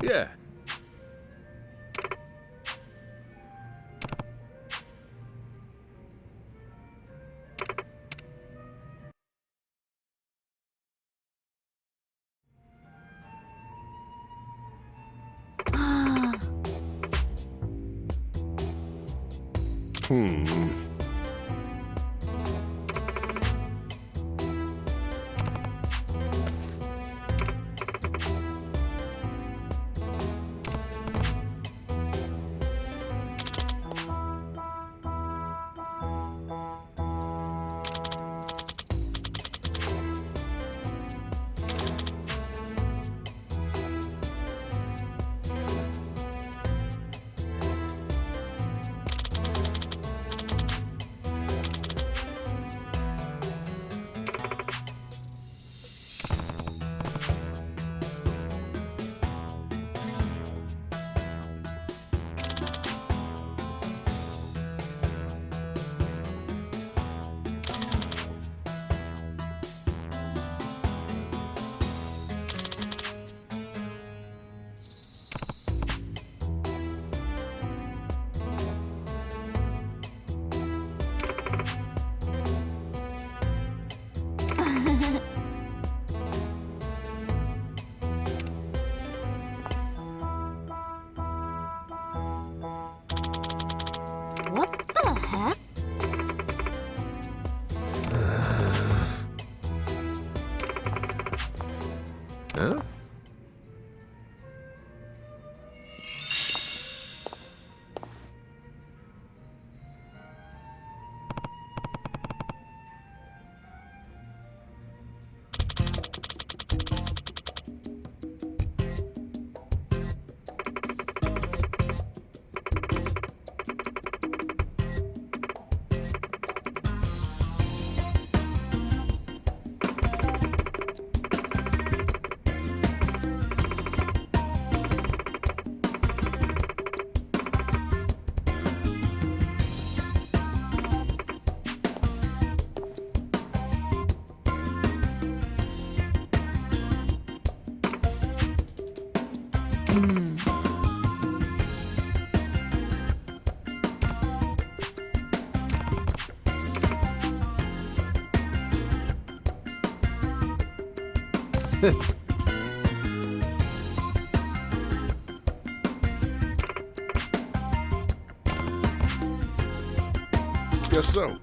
Yeah. Guess so.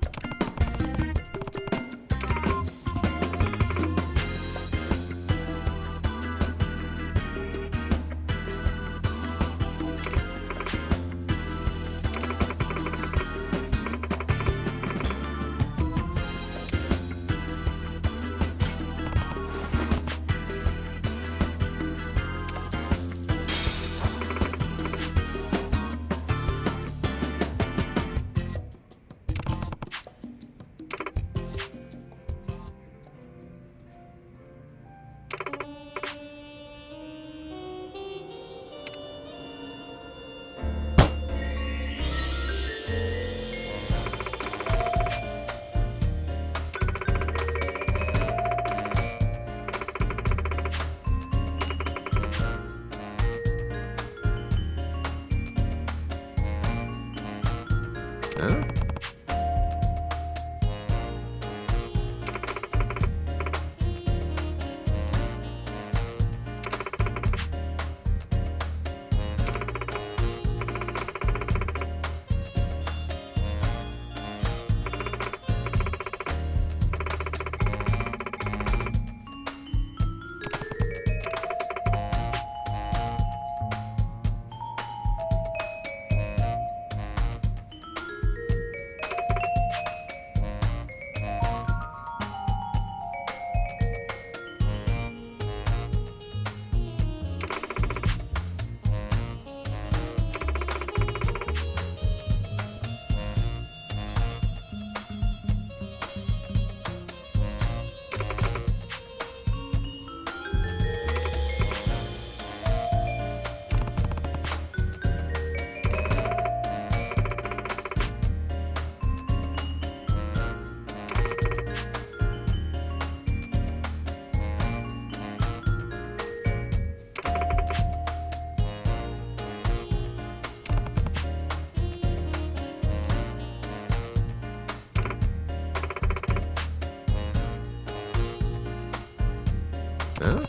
Huh? Huh?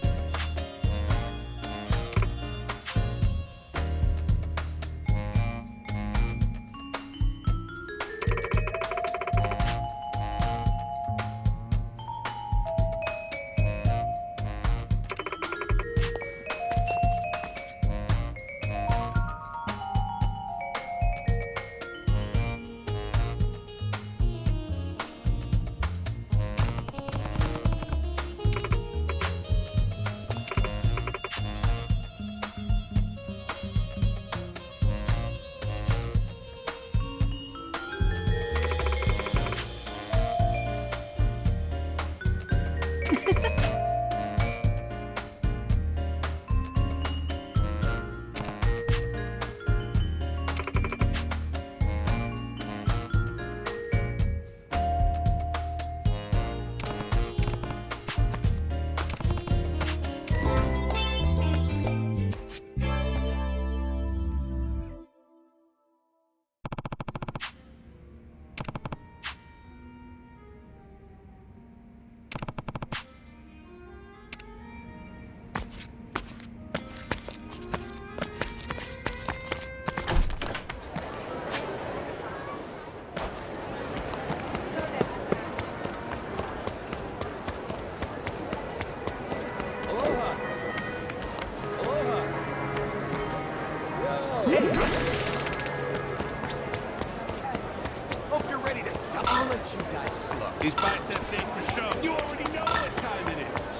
Hope you're ready to jump. I'll let you guys slow. These biceps ain't for show. You already know what time it is.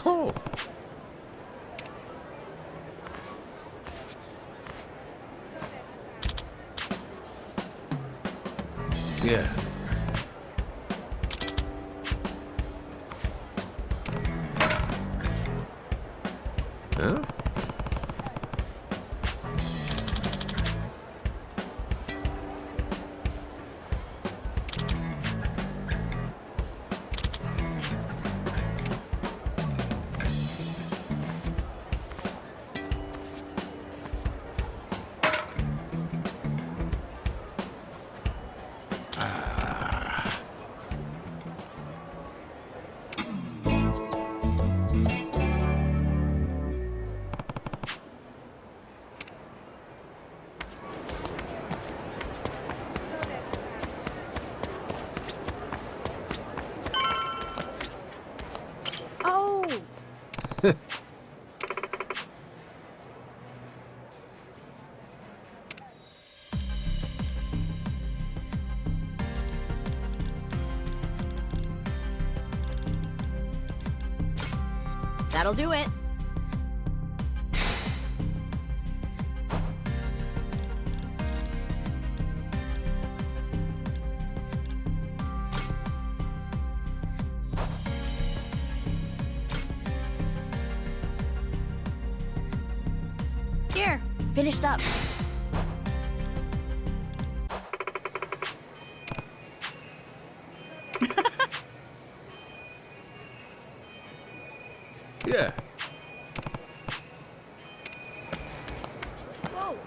Oh. Yeah. Huh? That'll do it. Here, finished up. Yeah. Whoa.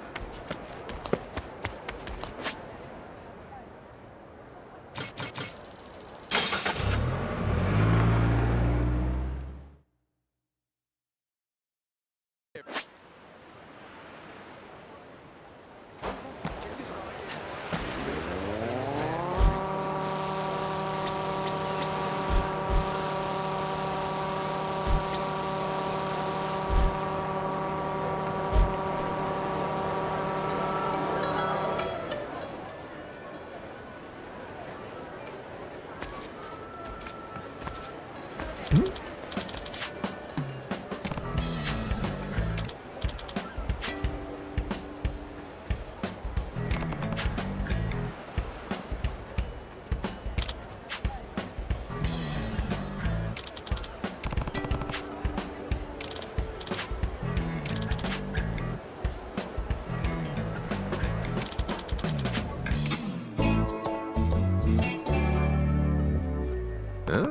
Huh?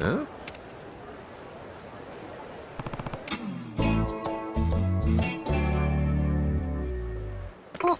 Huh? Oh.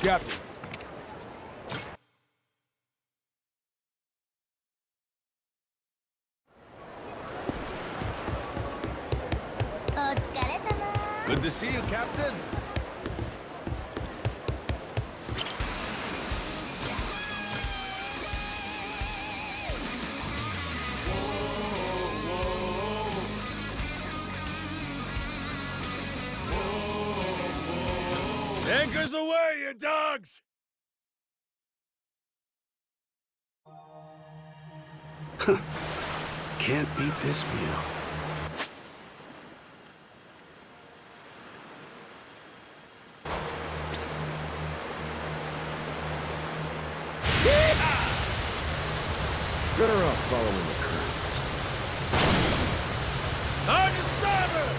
Captain. Good to see you, Captain. Anchors away, you dogs! Can't beat this view. Better off following the currents. On your starboard!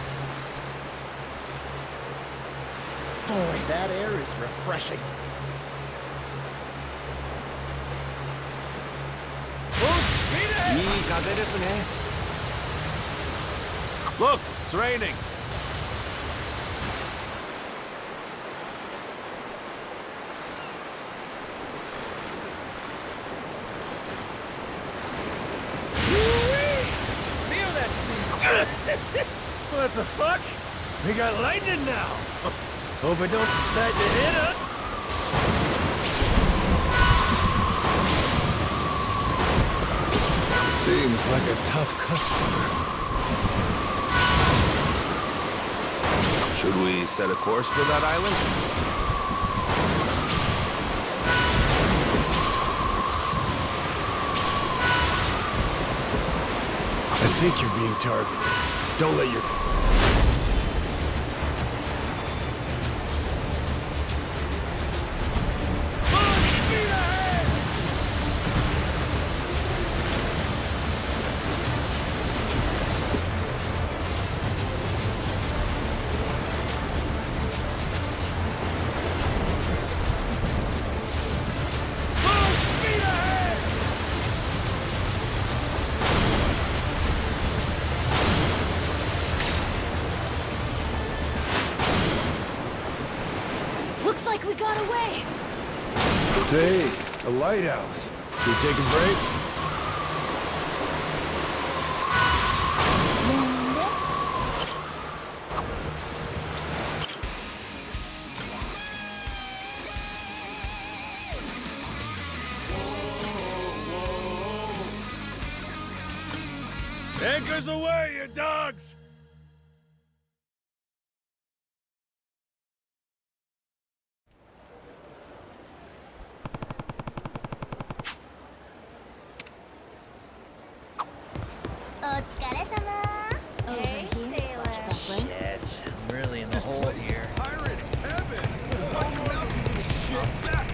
Boy, that air is refreshing. Full speed ahead! Look, it's raining. Feel that sea! What the fuck? We got lightning now! Hope it don't decide to hit us! Seems like a tough customer. Should we set a course for that island? I think you're being targeted. Don't let your... Looks like we got away. Hey, a lighthouse. Should we take a break? Anchors away, you dogs! Hey, swashbuckling. Shit, I'm really in the hole here. Pirate heaven! Watch your mouth, you little shit!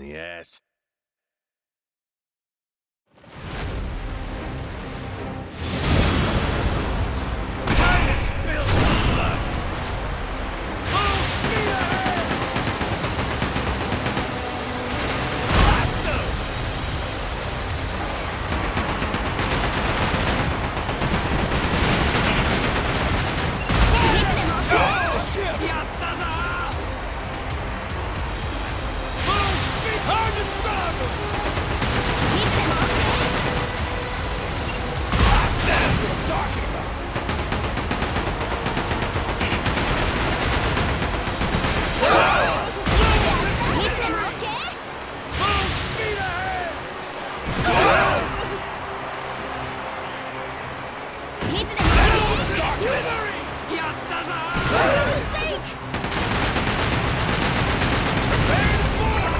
the ass. Time to spill some blood! Full speed ahead! Blast 'em! Fire! Ship! Yakuza! Full speed! Hard to stop 'em! Blast them! That's what I'm talking about! Full speed ahead! Delivery! Yakuza! Prepare to board!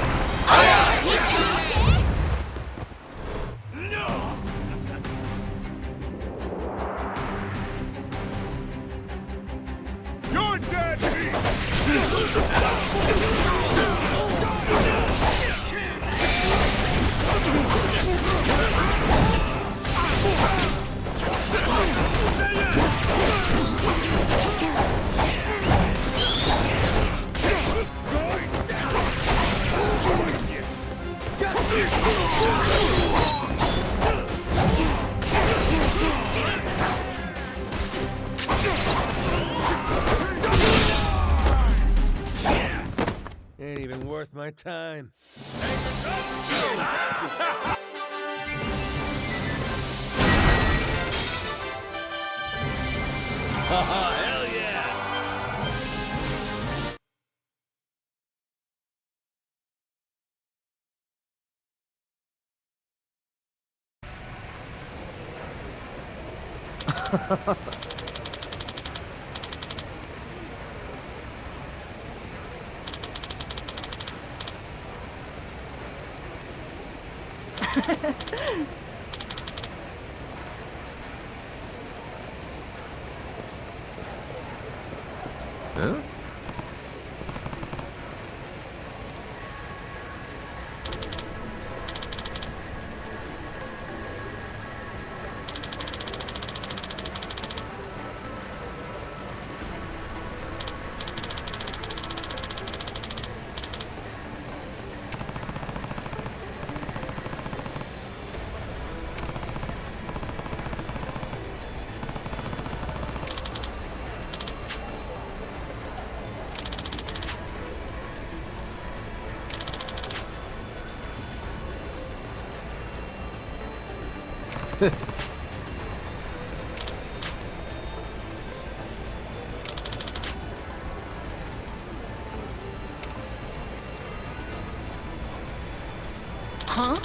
No! You're dead meat! Ain't even worth my time. Hell yeah! Huh? Huh?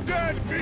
dead meat!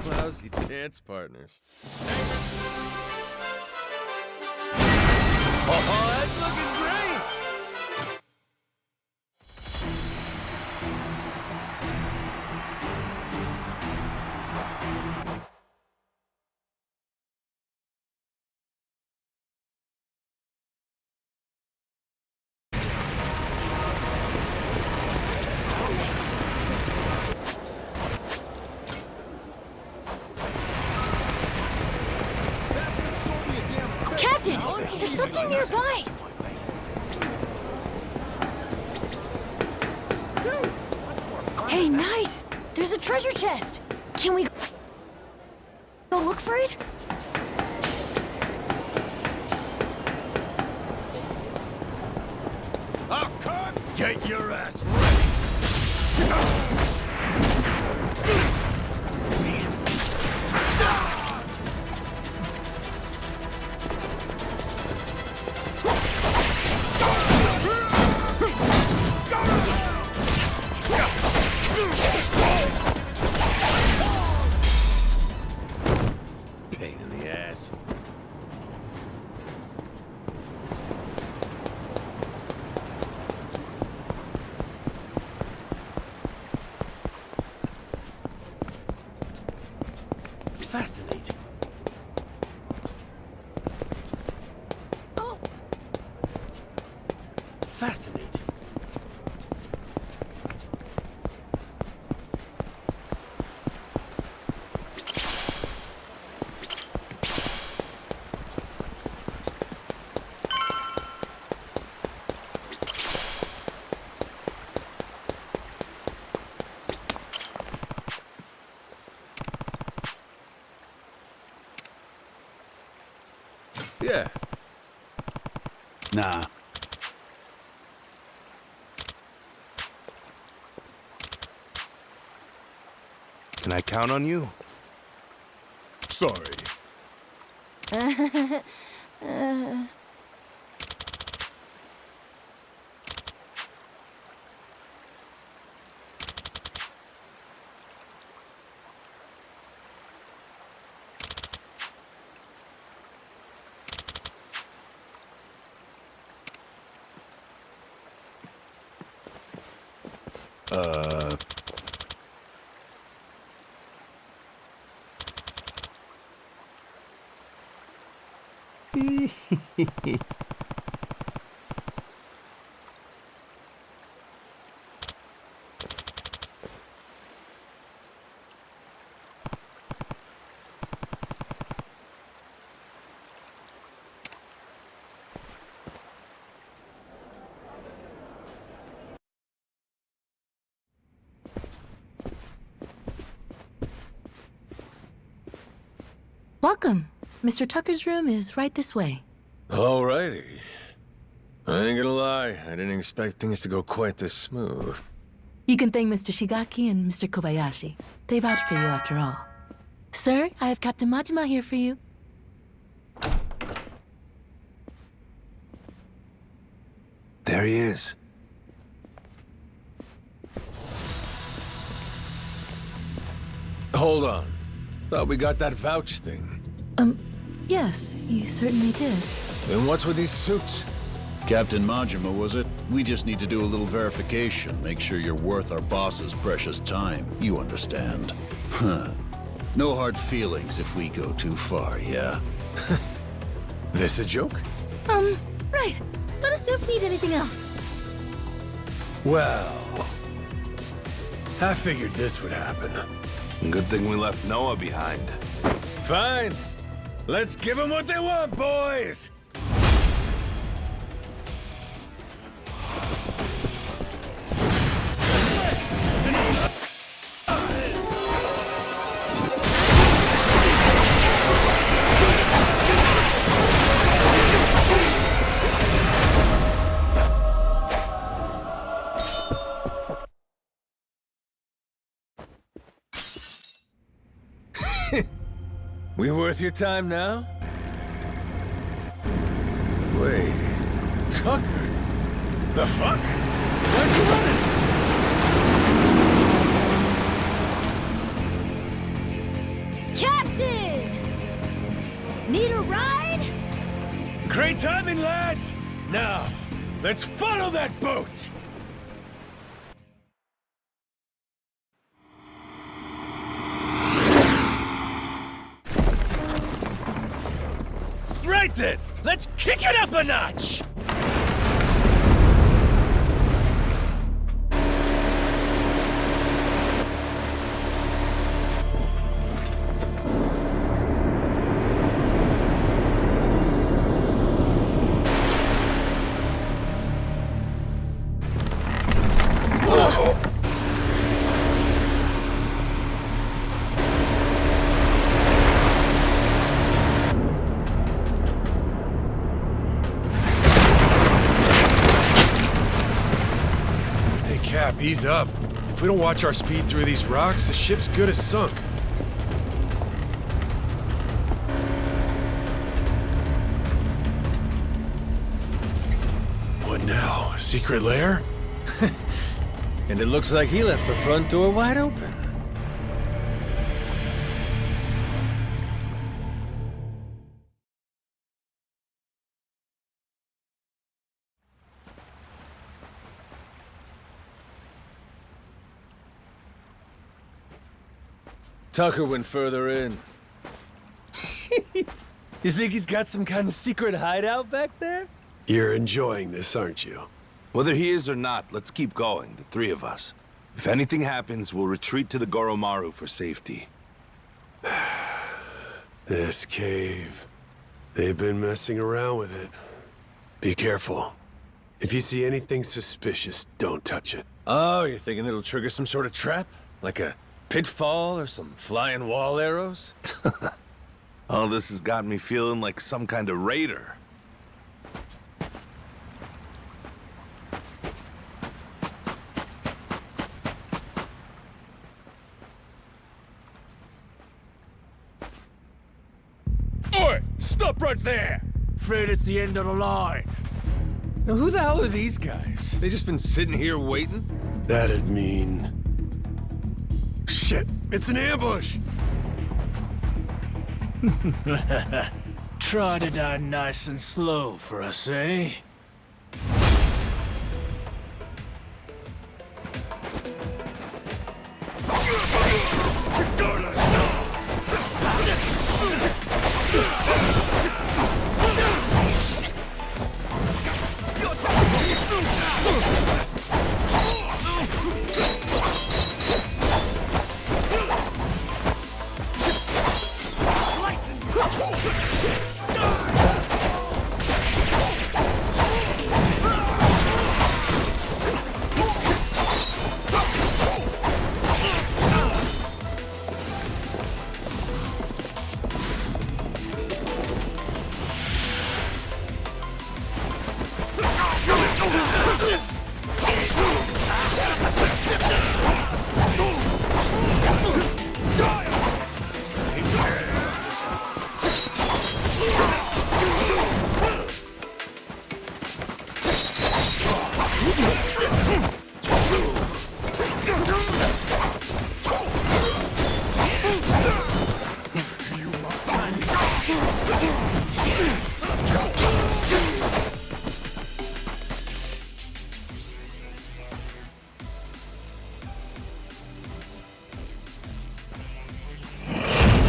Lousy dance partners. Oh, that's looking great! Captain, there's something nearby. Hey, nice. There's a treasure chest. Can we go look for it? Our cards, get your ass ready! Pain in the ass. Fascinating. Oh. Fascinating. Yeah. Nah. Can I count on you? Sorry. Welcome. Mr. Tucker's room is right this way. Alrighty. I ain't gonna lie, I didn't expect things to go quite this smooth. You can thank Mr. Shigaki and Mr. Kobayashi. They vouched for you after all. Sir, I have Captain Majima here for you. There he is. Hold on. Thought we got that vouch thing. Yes, you certainly did. Then what's with these suits? Captain Majima, was it? We just need to do a little verification, make sure you're worth our boss's precious time. You understand. Huh. No hard feelings if we go too far, yeah? This a joke? Right. Let us know if you need anything else. Well, I figured this would happen. Good thing we left Noah behind. Fine. Let's give them what they want, boys! We worth your time now? Wait, Tucker? The fuck? Where's he running? Captain! Need a ride? Great timing, lads! Now, let's follow that boat! Right then! Let's kick it up a notch! Ease up. If we don't watch our speed through these rocks, the ship's good as sunk. What now? A secret lair? And it looks like he left the front door wide open. Tucker went further in. You think he's got some kind of secret hideout back there? You're enjoying this, aren't you? Whether he is or not, let's keep going, the three of us. If anything happens, we'll retreat to the Goromaru for safety. This cave. They've been messing around with it. Be careful. If you see anything suspicious, don't touch it. Oh, you're thinking it'll trigger some sort of trap? Like a pitfall or some flying wall arrows? All this has got me feeling like some kind of raider. Oi! Stop right there! Afraid it's the end of the line. Now, who the hell are these guys? They just been sitting here waiting? That'd mean... Shit! It's an ambush! Try to die nice and slow for us, eh?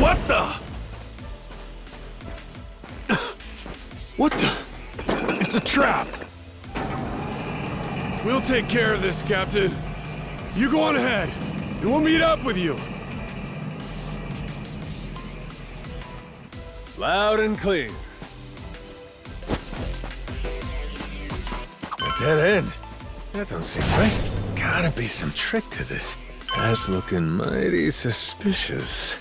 What the? What the? It's a trap. We'll take care of this, Captain. You go on ahead, and we'll meet up with you. Loud and clear. A dead end? That don't seem right. Gotta be some trick to this. That's looking mighty suspicious.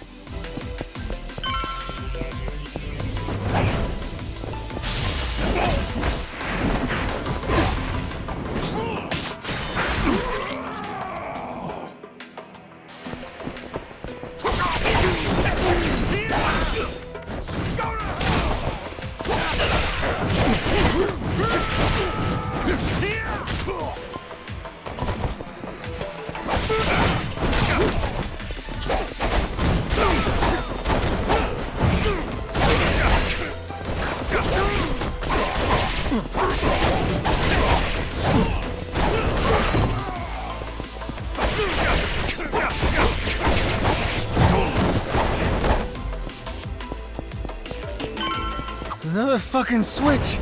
Another fucking switch.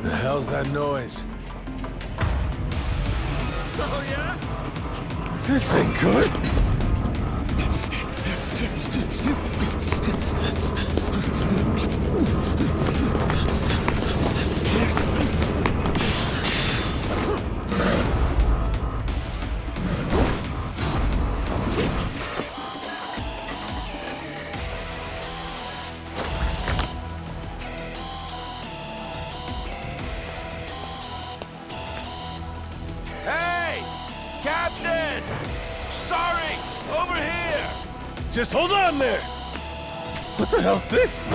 The hell's that noise? Oh, yeah? This ain't good. Hey! Captain! Sorry! Over here! Just hold on there! What the hell's this?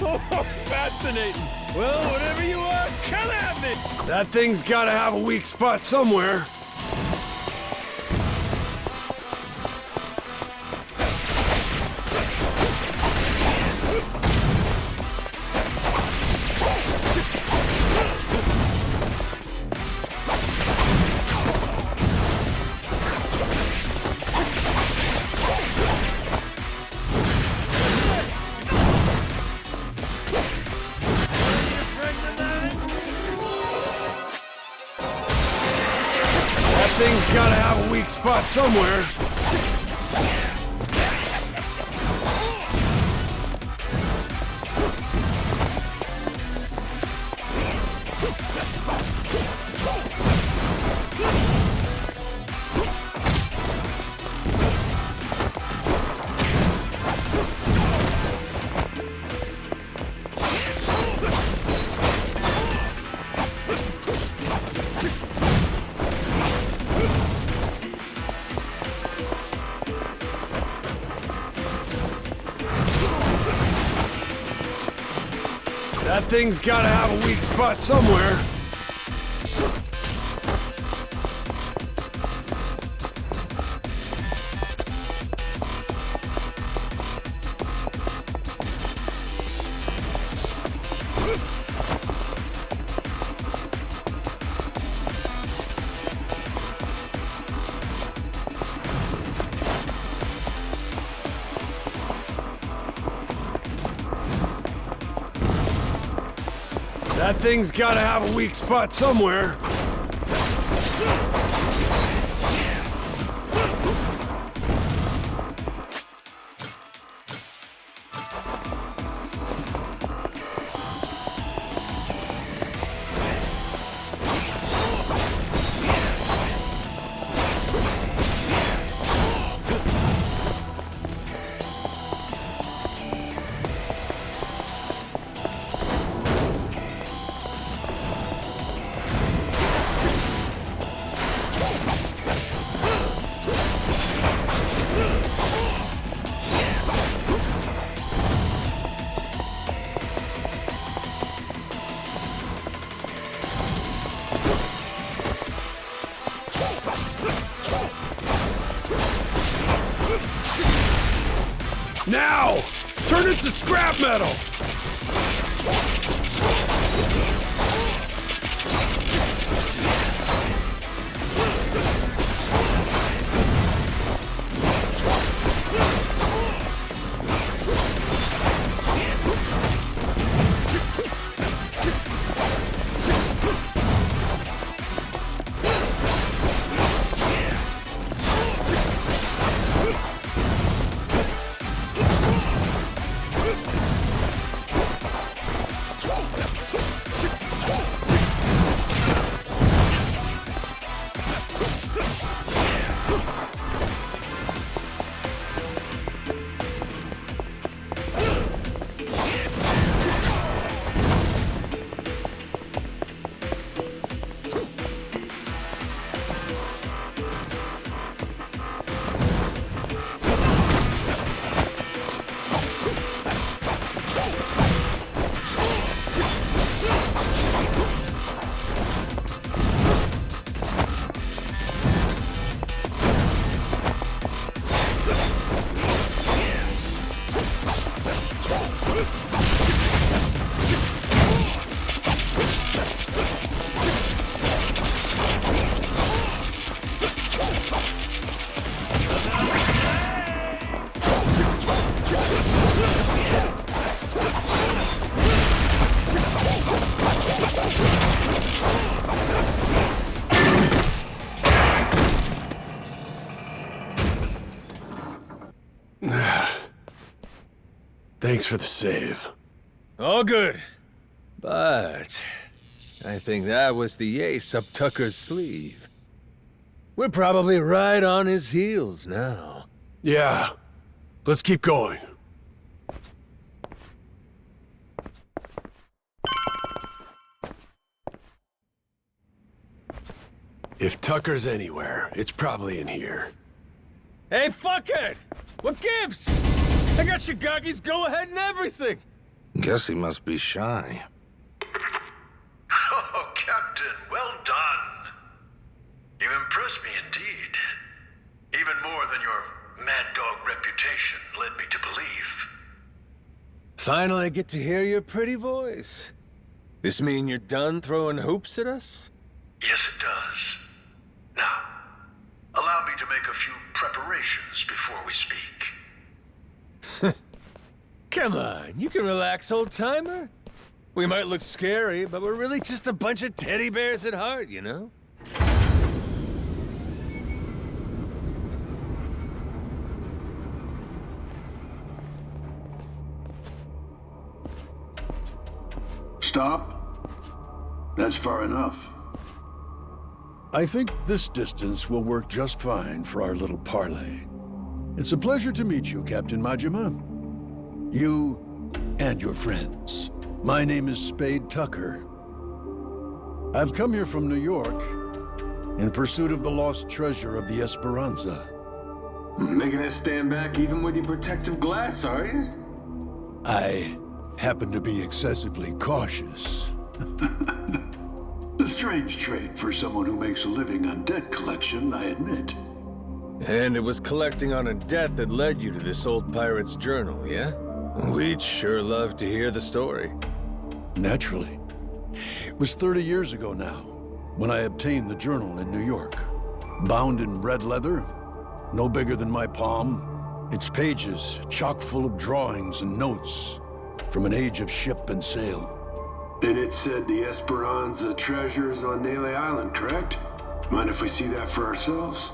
Oh, fascinating! Well, whatever you are, come at me! That thing's gotta have a weak spot somewhere. That thing's gotta have a weak spot somewhere. That thing's gotta have a weak spot somewhere. That thing's gotta have a weak spot somewhere. Now! Turn it to scrap metal! Thanks for the save. All good. But I think that was the ace up Tucker's sleeve. We're probably right on his heels now. Yeah. Let's keep going. If Tucker's anywhere, it's probably in here. Hey, fuckhead! What gives? I got Shigaki's go-ahead and everything! Guess he must be shy. Oh, Captain, well done. You impressed me indeed. Even more than your mad dog reputation led me to believe. Finally get to hear your pretty voice. This mean you're done throwing hoops at us? Yes, it does. Now, allow me to make a few preparations before we speak. Come on, you can relax, old-timer. We might look scary, but we're really just a bunch of teddy bears at heart, you know? Stop. That's far enough. I think this distance will work just fine for our little parley. It's a pleasure to meet you, Captain Majima. You and your friends. My name is Spade Tucker. I've come here from New York in pursuit of the lost treasure of the Esperanza. Making us stand back even with your protective glass, are you? I happen to be excessively cautious. A strange trait for someone who makes a living on debt collection, I admit. And it was collecting on a debt that led you to this old pirate's journal, yeah? We'd sure love to hear the story. Naturally. It was 30 years ago now, when I obtained the journal in New York. Bound in red leather, no bigger than my palm, its pages chock full of drawings and notes from an age of ship and sail. And it said the Esperanza treasure's on Nele Island, correct? Mind if we see that for ourselves?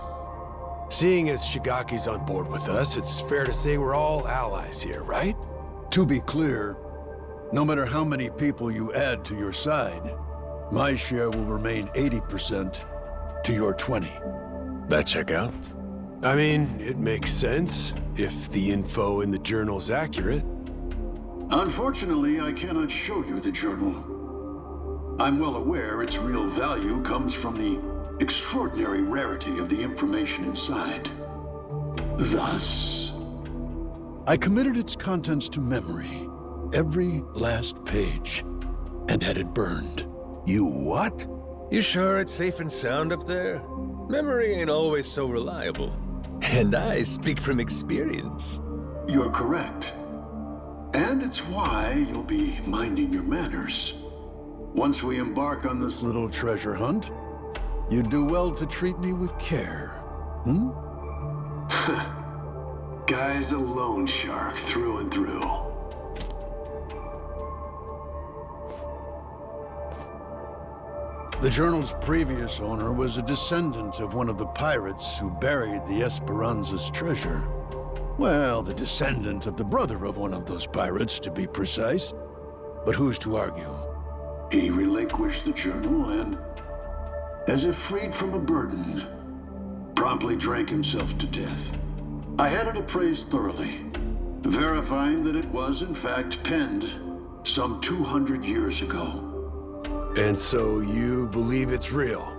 Seeing as Shigaki's on board with us, it's fair to say we're all allies here, right? To be clear, no matter how many people you add to your side, my share will remain 80% to your 20. That check out? I mean, it makes sense, if the info in the journal's accurate. Unfortunately, I cannot show you the journal. I'm well aware its real value comes from the extraordinary rarity of the information inside. Thus, I committed its contents to memory, every last page, and had it burned. You what? You sure it's safe and sound up there? Memory ain't always so reliable. And I speak from experience. You're correct. And it's why you'll be minding your manners. Once we embark on this little treasure hunt, you'd do well to treat me with care. Hmm? Guy's a loan shark through and through. The journal's previous owner was a descendant of one of the pirates who buried the Esperanza's treasure. Well, the descendant of the brother of one of those pirates, to be precise. But who's to argue? He relinquished the journal and, as if freed from a burden, promptly drank himself to death. I had it appraised thoroughly, verifying that it was in fact penned some 200 years ago. And so you believe it's real?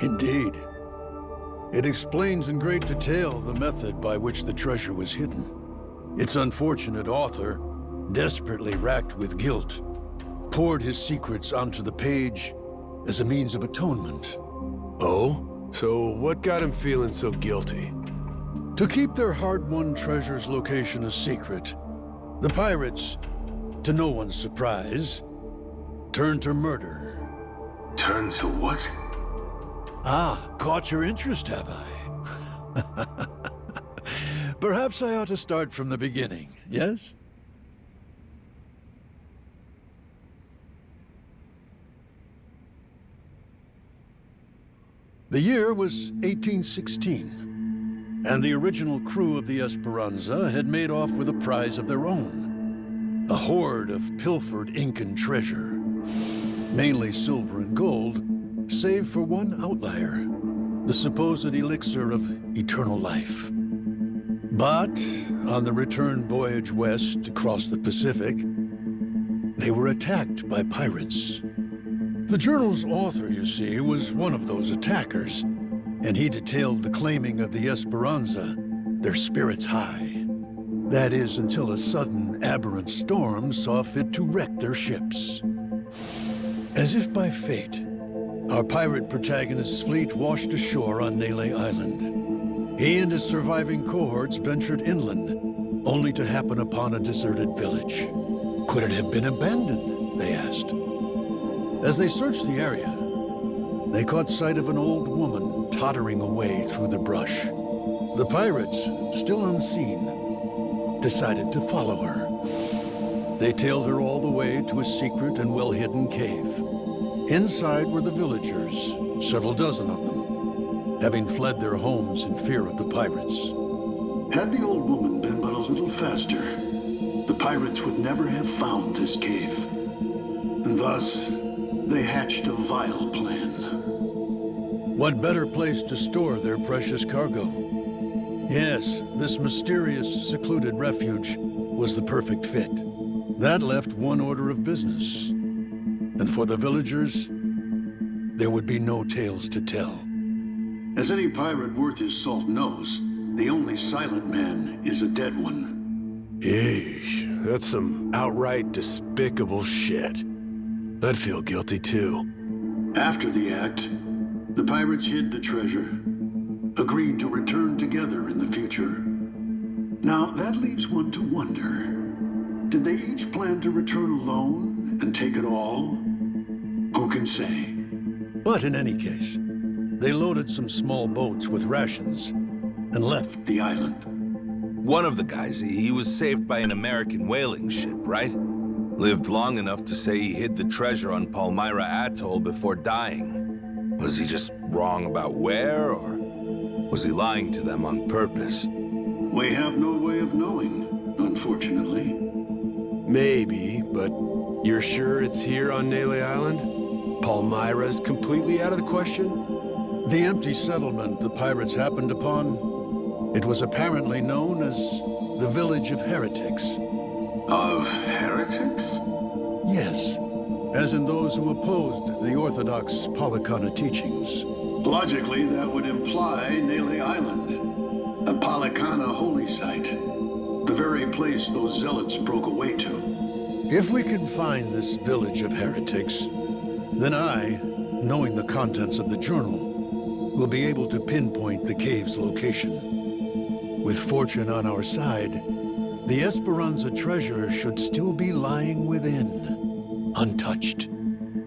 Indeed. It explains in great detail the method by which the treasure was hidden. Its unfortunate author, desperately racked with guilt, poured his secrets onto the page as a means of atonement. Oh? So what got him feeling so guilty? To keep their hard-won treasure's location a secret, the pirates, to no one's surprise, turned to murder. Turned to what? Ah, caught your interest, have I? Perhaps I ought to start from the beginning, yes? The year was 1816, and the original crew of the Esperanza had made off with a prize of their own. A hoard of pilfered Incan treasure. Mainly silver and gold, save for one outlier. The supposed elixir of eternal life. But on the return voyage west across the Pacific, they were attacked by pirates. The journal's author, you see, was one of those attackers, and he detailed the claiming of the Esperanza, their spirits high. That is, until a sudden, aberrant storm saw fit to wreck their ships. As if by fate, our pirate protagonist's fleet washed ashore on Nele Island. He and his surviving cohorts ventured inland, only to happen upon a deserted village. Could it have been abandoned, they asked. As they searched the area, they caught sight of an old woman tottering away through the brush. The pirates, still unseen, decided to follow her. They tailed her all the way to a secret and well-hidden cave. Inside were the villagers, several dozen of them, having fled their homes in fear of the pirates. Had the old woman been but a little faster, the pirates would never have found this cave. And thus, they hatched a vile plan. What better place to store their precious cargo? Yes, this mysterious, secluded refuge was the perfect fit. That left one order of business. And for the villagers, there would be no tales to tell. As any pirate worth his salt knows, the only silent man is a dead one. Yeesh, that's some outright despicable shit. I'd feel guilty too. After the act, the pirates hid the treasure, agreed to return together in the future. Now, that leaves one to wonder, did they each plan to return alone and take it all? Who can say? But in any case, they loaded some small boats with rations and left the island. One of the guys, he was saved by an American whaling ship, right? Lived long enough to say he hid the treasure on Palmyra Atoll before dying. Was he just wrong about where, or was he lying to them on purpose? We have no way of knowing, unfortunately. Maybe, but you're sure it's here on Nele Island? Palmyra's completely out of the question? The empty settlement the pirates happened upon, it was apparently known as the Village of Heretics. Of heretics? Yes, as in those who opposed the orthodox Palikana teachings. Logically, that would imply Nele Island, a Palikana holy site. The very place those zealots broke away to. If we can find this Village of Heretics, then I, knowing the contents of the journal, will be able to pinpoint the cave's location. With fortune on our side, the Esperanza treasure should still be lying within, untouched.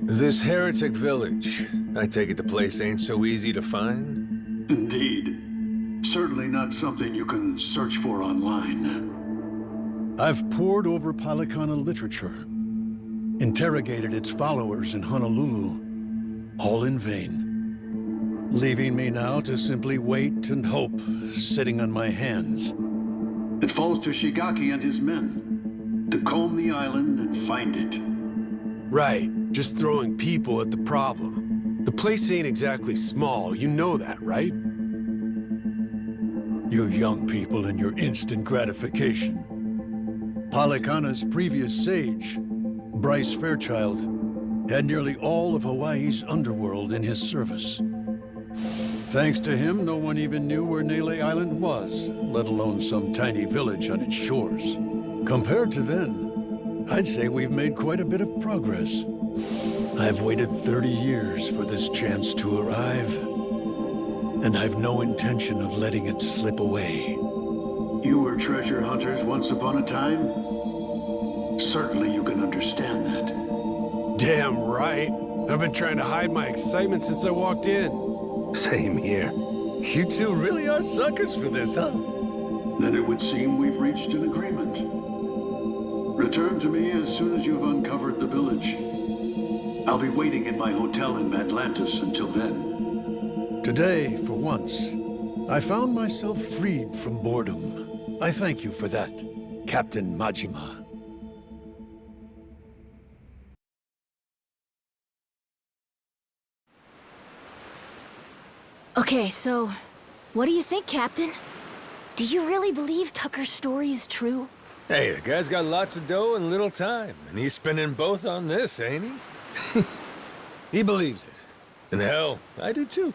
This heretic village, I take it the place ain't so easy to find? Indeed. Certainly not something you can search for online. I've pored over Palikana literature, interrogated its followers in Honolulu, all in vain. Leaving me now to simply wait and hope, sitting on my hands. It falls to Shigaki and his men to comb the island and find it. Right, just throwing people at the problem. The place ain't exactly small, you know that, right? You young people and your instant gratification. Palikana's previous sage, Bryce Fairchild, had nearly all of Hawaii's underworld in his service. Thanks to him, no one even knew where Nele Island was, let alone some tiny village on its shores. Compared to then, I'd say we've made quite a bit of progress. I've waited 30 years for this chance to arrive, and I've no intention of letting it slip away. You were treasure hunters once upon a time? Certainly you can understand that. Damn right. I've been trying to hide my excitement since I walked in. Same here. You two really are suckers for this, huh? Then it would seem we've reached an agreement. Return to me as soon as you've uncovered the village. I'll be waiting in my hotel in Atlantis until then. Today, for once, I found myself freed from boredom. I thank you for that, Captain Majima. Okay, so what do you think, Captain? Do you really believe Tucker's story is true? Hey, the guy's got lots of dough and little time, and he's spending both on this, ain't he? He believes it. And hell, I do too.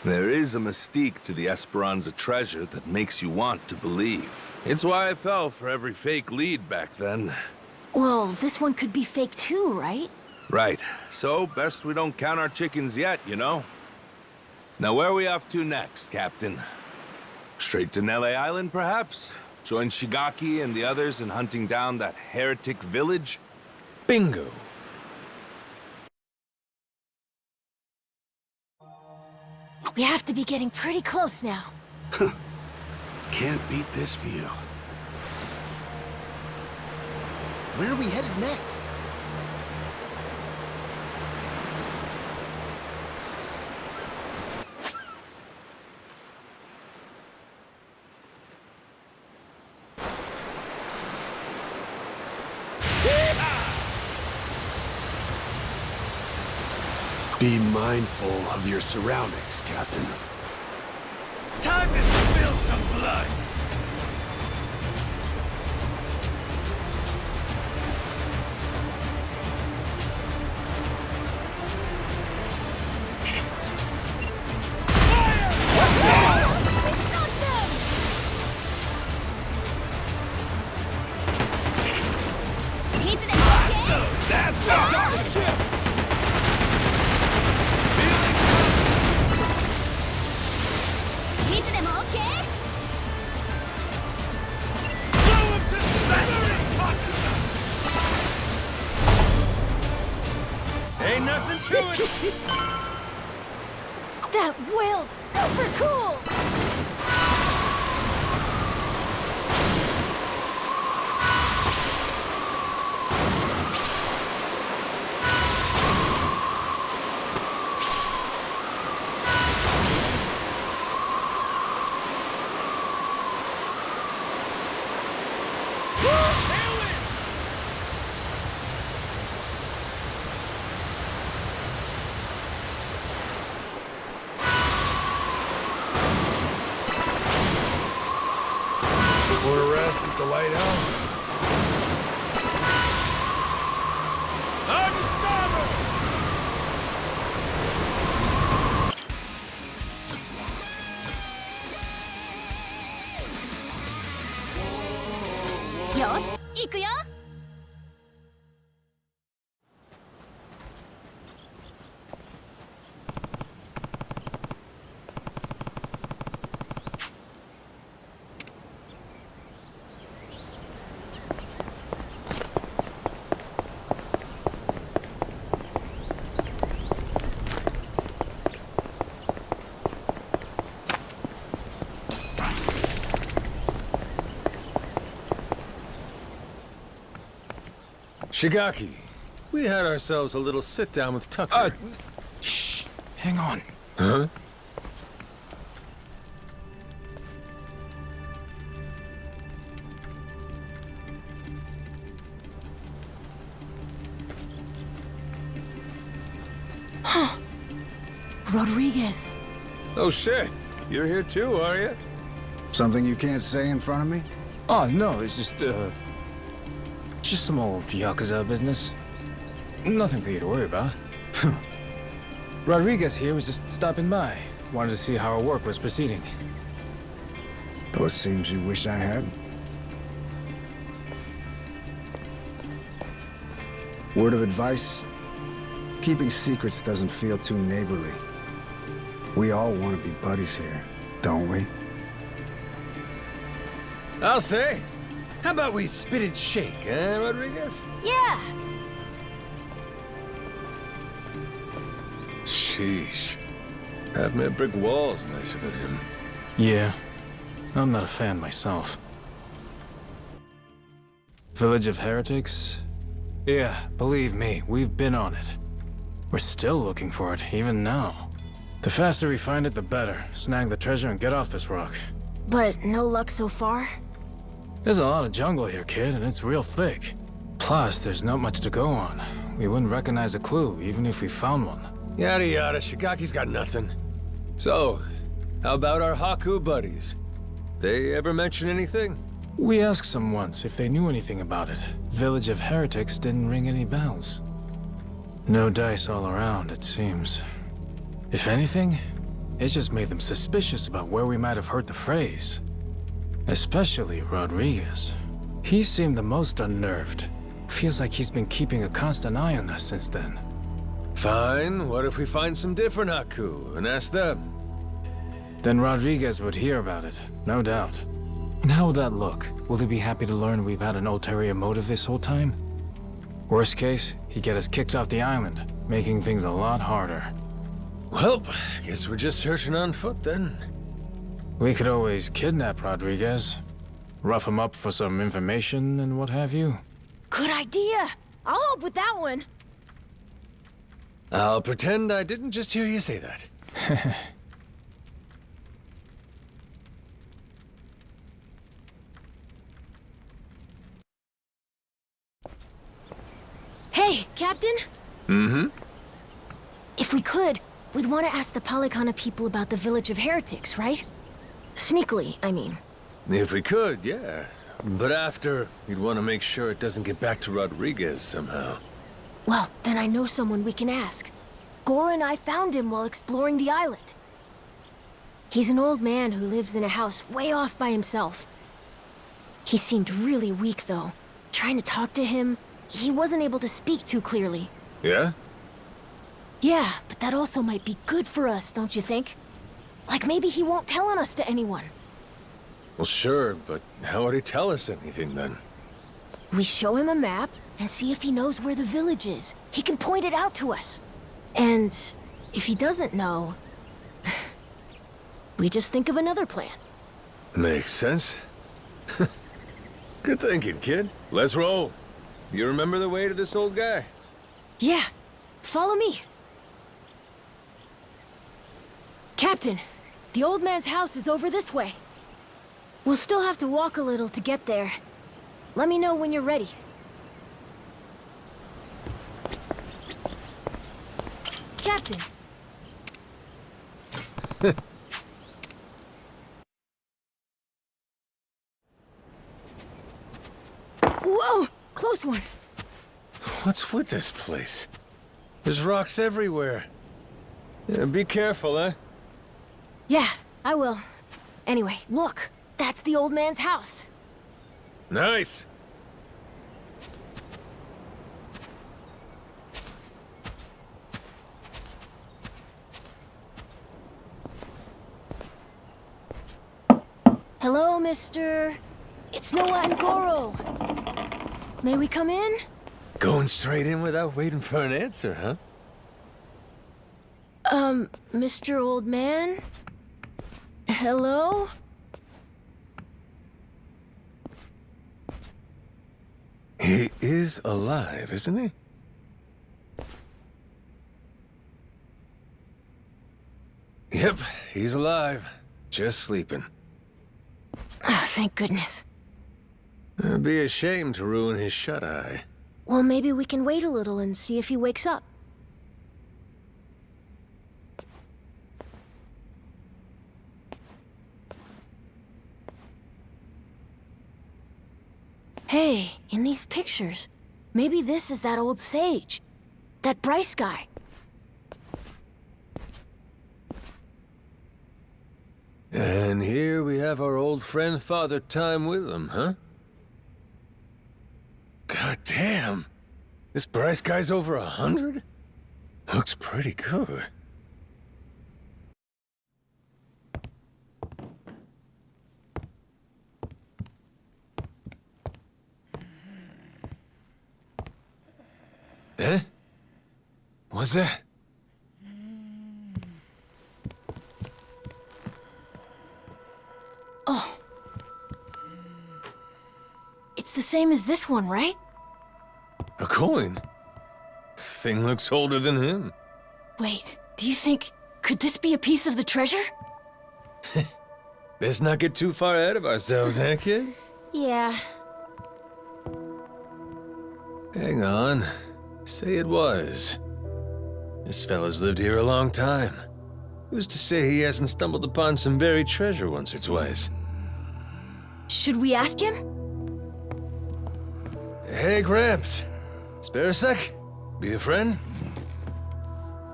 There is a mystique to the Esperanza treasure that makes you want to believe. It's why I fell for every fake lead back then. Well, this one could be fake too, right? Right. So, best we don't count our chickens yet, you know? Now, where are we off to next, Captain? Straight to Nele Island, perhaps? Join Shigaki and the others in hunting down that heretic village? Bingo. We have to be getting pretty close now. Can't beat this view. Where are we headed next? Be mindful of your surroundings, Captain. Time to spill some blood! Ain't nothing to it! That whale's super cool! Or rest at the lighthouse? On starboard! Yosh, iku yo! Shigaki, we had ourselves a little sit-down with Tucker. Shh. Hang on. Huh? Huh. Rodriguez. Oh shit, you're here too, are you? Something you can't say in front of me? Oh, no, it's just some old Yakuza business. Nothing for you to worry about. Rodriguez here was just stopping by. Wanted to see how our work was proceeding. Those seems you wish I had. Word of advice? Keeping secrets doesn't feel too neighborly. We all want to be buddies here, don't we? I'll say. How about we spit and shake, eh, Rodriguez? Yeah! Sheesh. Half my brick wall's nicer than him. Yeah. I'm not a fan myself. Village of Heretics? Yeah, believe me, we've been on it. We're still looking for it, even now. The faster we find it, the better. Snag the treasure and get off this rock. But no luck so far? There's a lot of jungle here, kid, and it's real thick. Plus, there's not much to go on. We wouldn't recognize a clue, even if we found one. Yada yada, Shigaki's got nothing. So, how about our Haku buddies? They ever mention anything? We asked them once if they knew anything about it. Village of Heretics didn't ring any bells. No dice all around, it seems. If anything, it just made them suspicious about where we might have heard the phrase. Especially Rodriguez. He seemed the most unnerved. Feels like he's been keeping a constant eye on us since then. Fine, what if we find some different Haku and ask them? Then Rodriguez would hear about it, no doubt. And how would that look? Will he be happy to learn we've had an ulterior motive this whole time? Worst case, he'd get us kicked off the island, making things a lot harder. Well, guess we're just searching on foot then. We could always kidnap Rodriguez, rough him up for some information and what have you. Good idea. I'll help with that one. I'll pretend I didn't just hear you say that. Hey, Captain? Mm-hmm? If we could, we'd want to ask the Palicana people about the Village of Heretics, right? Sneakily, I mean. If we could, yeah. But after, you'd want to make sure it doesn't get back to Rodriguez somehow. Well, then I know someone we can ask. Gora and I found him while exploring the island. He's an old man who lives in a house way off by himself. He seemed really weak, though. Trying to talk to him, he wasn't able to speak too clearly. Yeah? Yeah, but that also might be good for us, don't you think? Like maybe he won't tell on us to anyone. Well, sure, but how would he tell us anything then? We show him a map and see if he knows where the village is. He can point it out to us. And if he doesn't know, we just think of another plan. Makes sense. Good thinking, kid. Let's roll. You remember the way to this old guy? Yeah, follow me. Captain, the old man's house is over this way. We'll still have to walk a little to get there. Let me know when you're ready. Captain. Whoa! Close one. What's with this place? There's rocks everywhere. Yeah, be careful, huh? Yeah, I will. Anyway, look. That's the old man's house. Nice. Hello, mister. It's Noah and Goro. May we come in? Going straight in without waiting for an answer, huh? Mr. Old Man? Hello? He is alive, isn't he? Yep, he's alive. Just sleeping. Ah, thank goodness. It'd be a shame to ruin his shut-eye. Well, maybe we can wait a little and see if he wakes up. Hey, in these pictures, maybe this is that old sage. That Bryce guy. And here we have our old friend Father Time with him, huh? God damn! This Bryce guy's over 100? Looks pretty good. Eh? What's that? Oh. It's the same as this one, right? A coin? Thing looks older than him. Wait, do you think... could this be a piece of the treasure? Let's not get too far ahead of ourselves, eh, kid? Yeah. Hang on. Say it was. This fella's lived here a long time. Who's to say he hasn't stumbled upon some buried treasure once or twice? Should we ask him? Hey, Gramps. Spare a sec? Be a friend?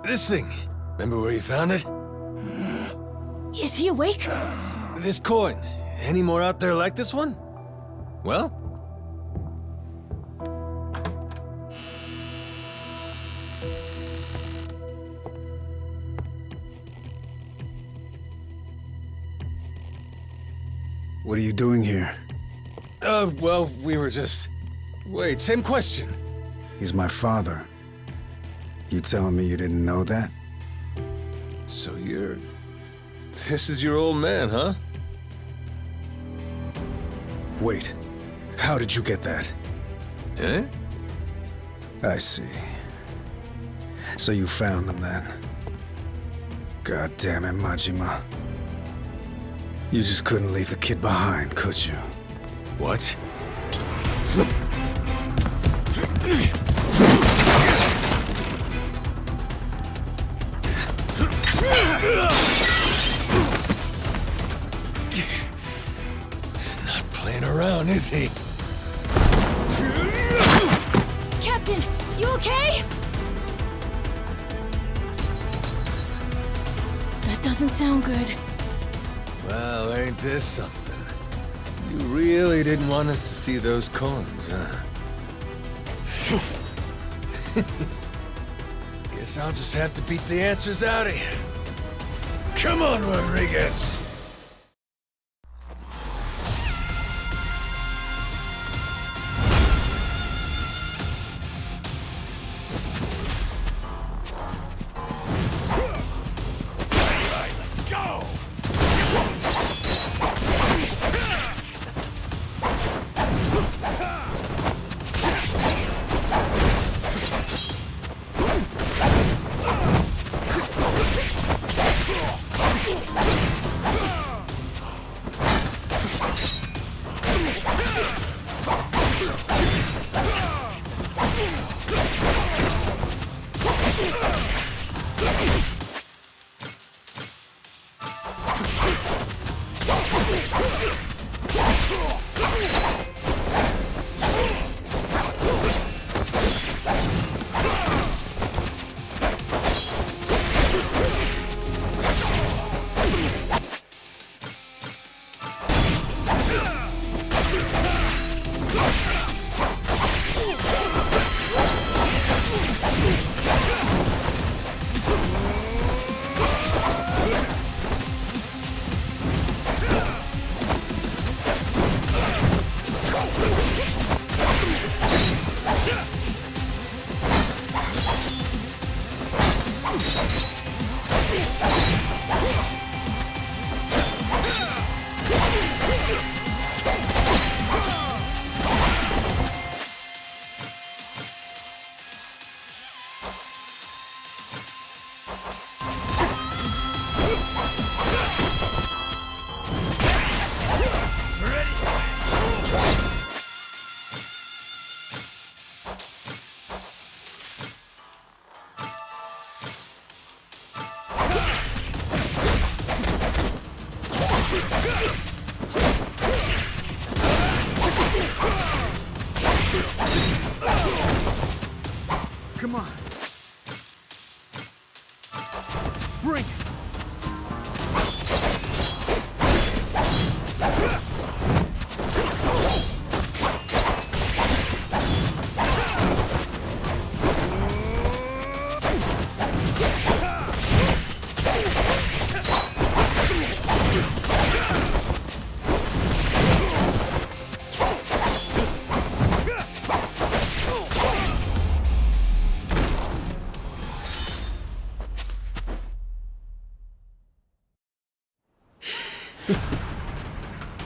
This thing. Remember where you found it? Is he awake? This coin. Any more out there like this one? Well? What are you doing here? Well, we were just... Wait, same question. He's my father. You telling me you didn't know that? So you're... This is your old man, huh? Wait. How did you get that? Huh? I see. So you found them then? God damn it, Majima. You just couldn't leave the kid behind, could you? What? Not playing around, is he? Captain, you okay? That doesn't sound good. Well, ain't this something? You really didn't want us to see those coins, huh? Guess I'll just have to beat the answers out of you. Come on, Rodriguez! Come on. Bring it.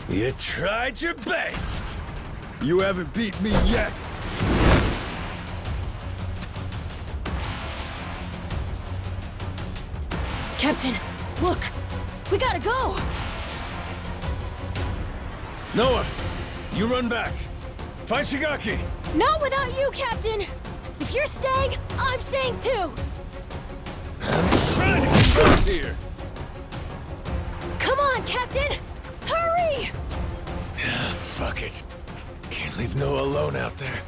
You tried your best. You haven't beat me yet. Captain, look! We gotta go! Noah, you run back. Find Shigaki. Not without you, Captain! If you're staying, I'm staying too! trapped here. Come on, Captain! Hurry! Ah, fuck it. Can't leave Noah alone out there.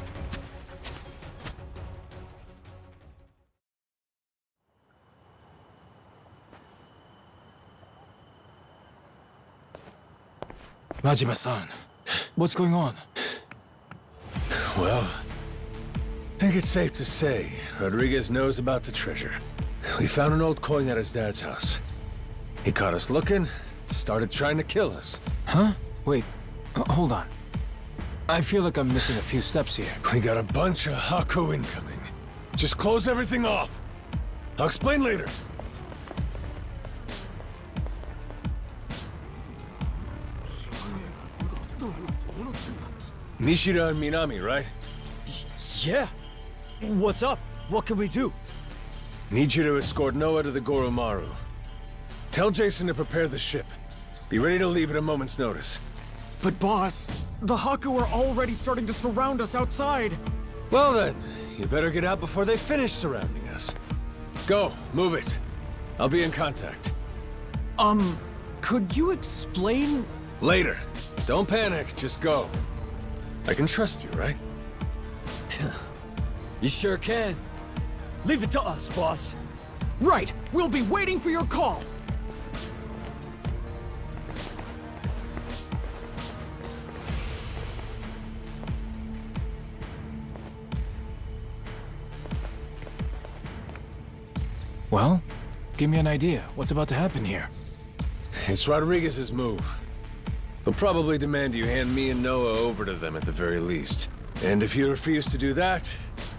Majima-san, what's going on? Well, I think it's safe to say Rodriguez knows about the treasure. We found an old coin at his dad's house. He caught us looking, started trying to kill us. Huh? Wait, hold on. I feel like I'm missing a few steps here. We got a bunch of Haku incoming. Just close everything off. I'll explain later. Nishida and Minami, right? Yeah. What's up? What can we do? Need you to escort Noah to the Goromaru. Tell Jason to prepare the ship. Be ready to leave at a moment's notice. But boss, the Haku are already starting to surround us outside. Well then, you better get out before they finish surrounding us. Go, move it. I'll be in contact. Could you explain? Later. Don't panic, just go. I can trust you, right? You sure can. Leave it to us, boss. Right, we'll be waiting for your call. Well, give me an idea. What's about to happen here? It's Rodriguez's move. They'll probably demand you hand me and Noah over to them at the very least. And if you refuse to do that,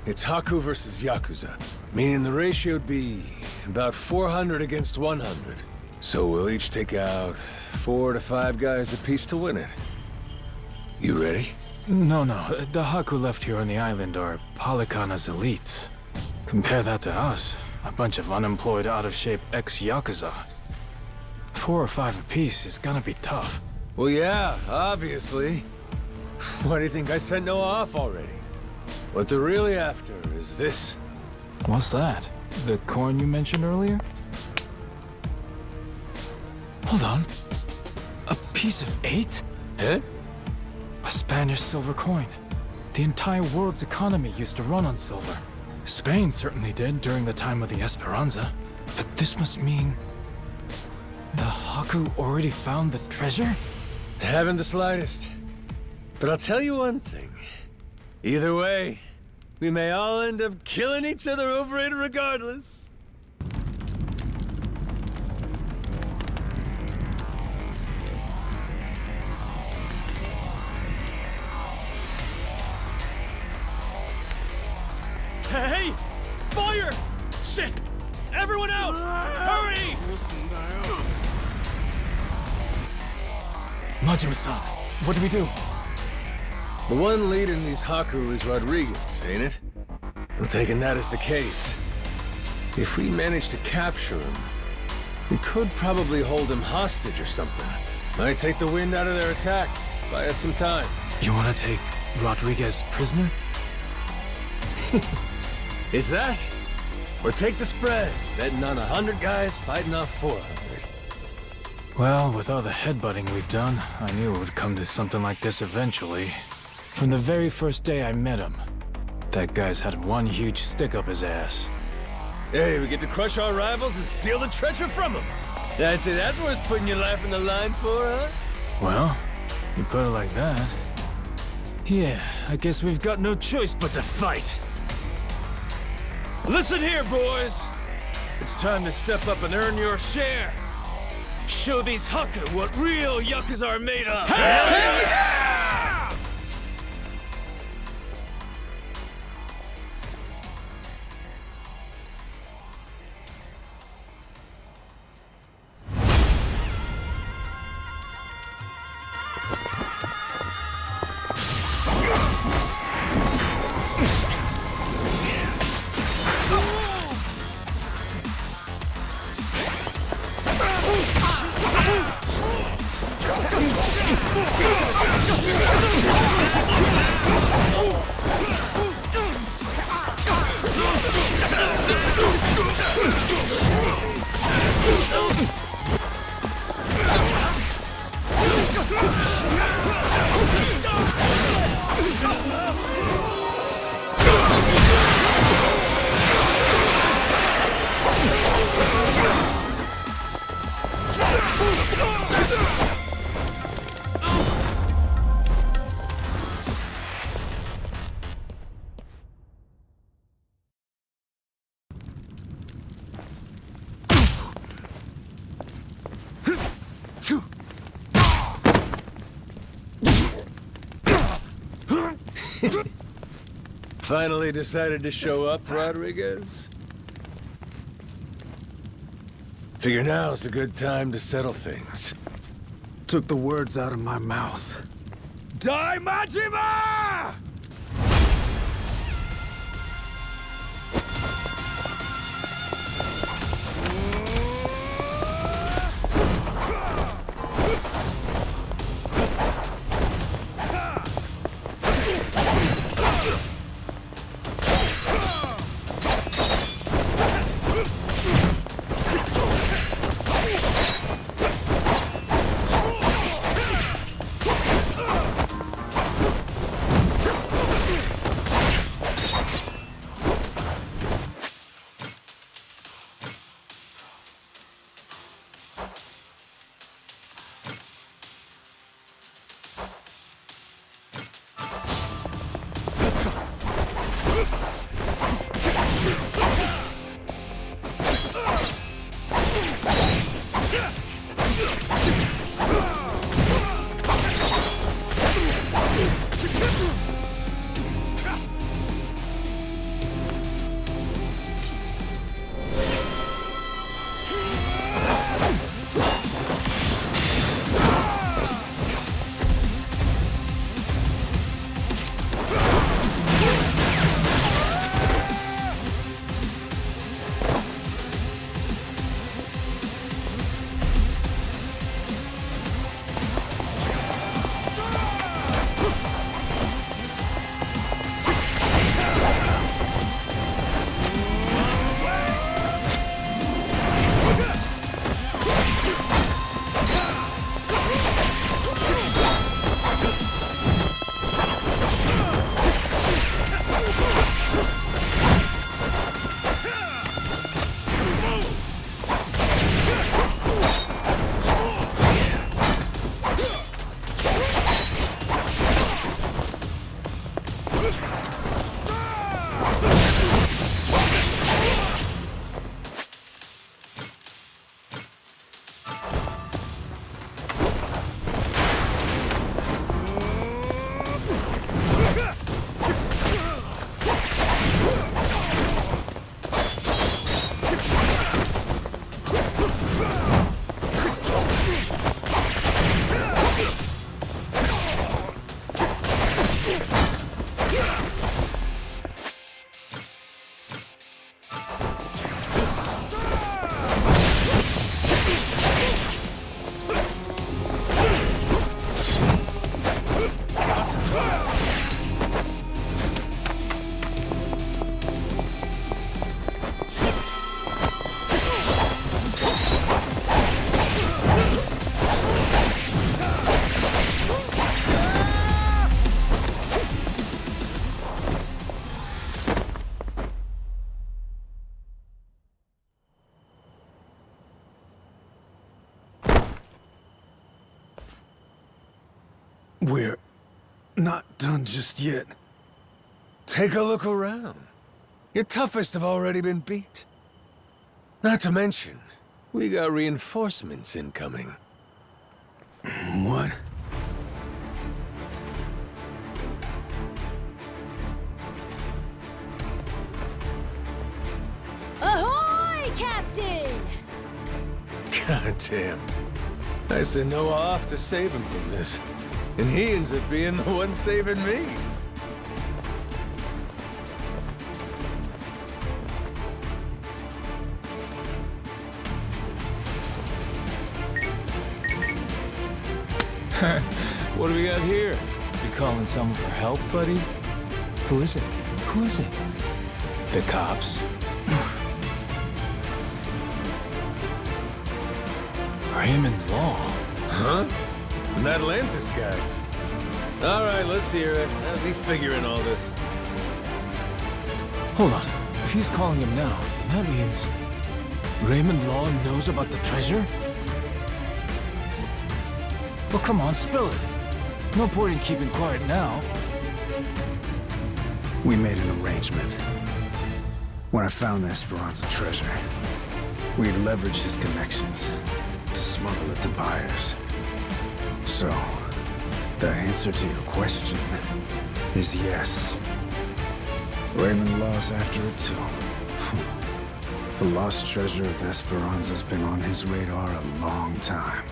it's Haku versus Yakuza. Meaning the ratio'd be about 400 against 100. So we'll each take out 4 to 5 guys apiece to win it. You ready? No. The Haku left here on the island are Polycana's elites. Compare that to us. A bunch of unemployed, out-of-shape ex-Yakuza. 4 or 5 apiece is gonna be tough. Well, yeah, obviously. Why do you think I sent Noah off already? What they're really after is this. What's that? The coin you mentioned earlier? Hold on. A piece of 8? Huh? A Spanish silver coin. The entire world's economy used to run on silver. Spain certainly did during the time of the Esperanza. But this must mean... the Haku already found the treasure? Haven't the slightest. But I'll tell you one thing. Either way, we may all end up killing each other over it regardless. Hey! Fire! Shit! Everyone out! Hurry! Majima-san, what do we do? The one leading these Haku is Rodriguez, ain't it? I'm taking that as the case. If we manage to capture him, we could probably hold him hostage or something. Might take the wind out of their attack. Buy us some time. You wanna take Rodriguez prisoner? Is that? Or take the spread, betting on 100 guys fighting off 400. Well, with all the headbutting we've done, I knew it would come to something like this eventually. From the very first day I met him, that guy's had one huge stick up his ass. Hey, we get to crush our rivals and steal the treasure from them. That's it. That's worth putting your life in the line for, huh? Well, you put it like that. Yeah, I guess we've got no choice but to fight. Listen here, boys! It's time to step up and earn your share! Show these Haku what real Yakuza are made of! Hell yeah! Finally decided to show up, Rodriguez? Figure now's a good time to settle things. Took the words out of my mouth. Die, Majima! We're not done just yet. Take a look around. Your toughest have already been beat. Not to mention, we got reinforcements incoming. What? Ahoy, Captain! Goddamn. I sent Noah off to save him from this, and he ends up being the one saving me. What do we got here? You calling someone for help, buddy? Who is it? Who is it? The cops? Raymond Law? Huh? And that Atlantis guy. All right, let's hear it. How's he figuring all this? Hold on. If he's calling him now, then that means Raymond Law knows about the treasure? Well, come on, spill it. No point in keeping quiet now. We made an arrangement. When I found the Esperanza treasure, we'd leverage his connections to smuggle it to buyers. So, the answer to your question is yes. Raymond Law's after it too. The lost treasure of the Esperanza's been on his radar a long time.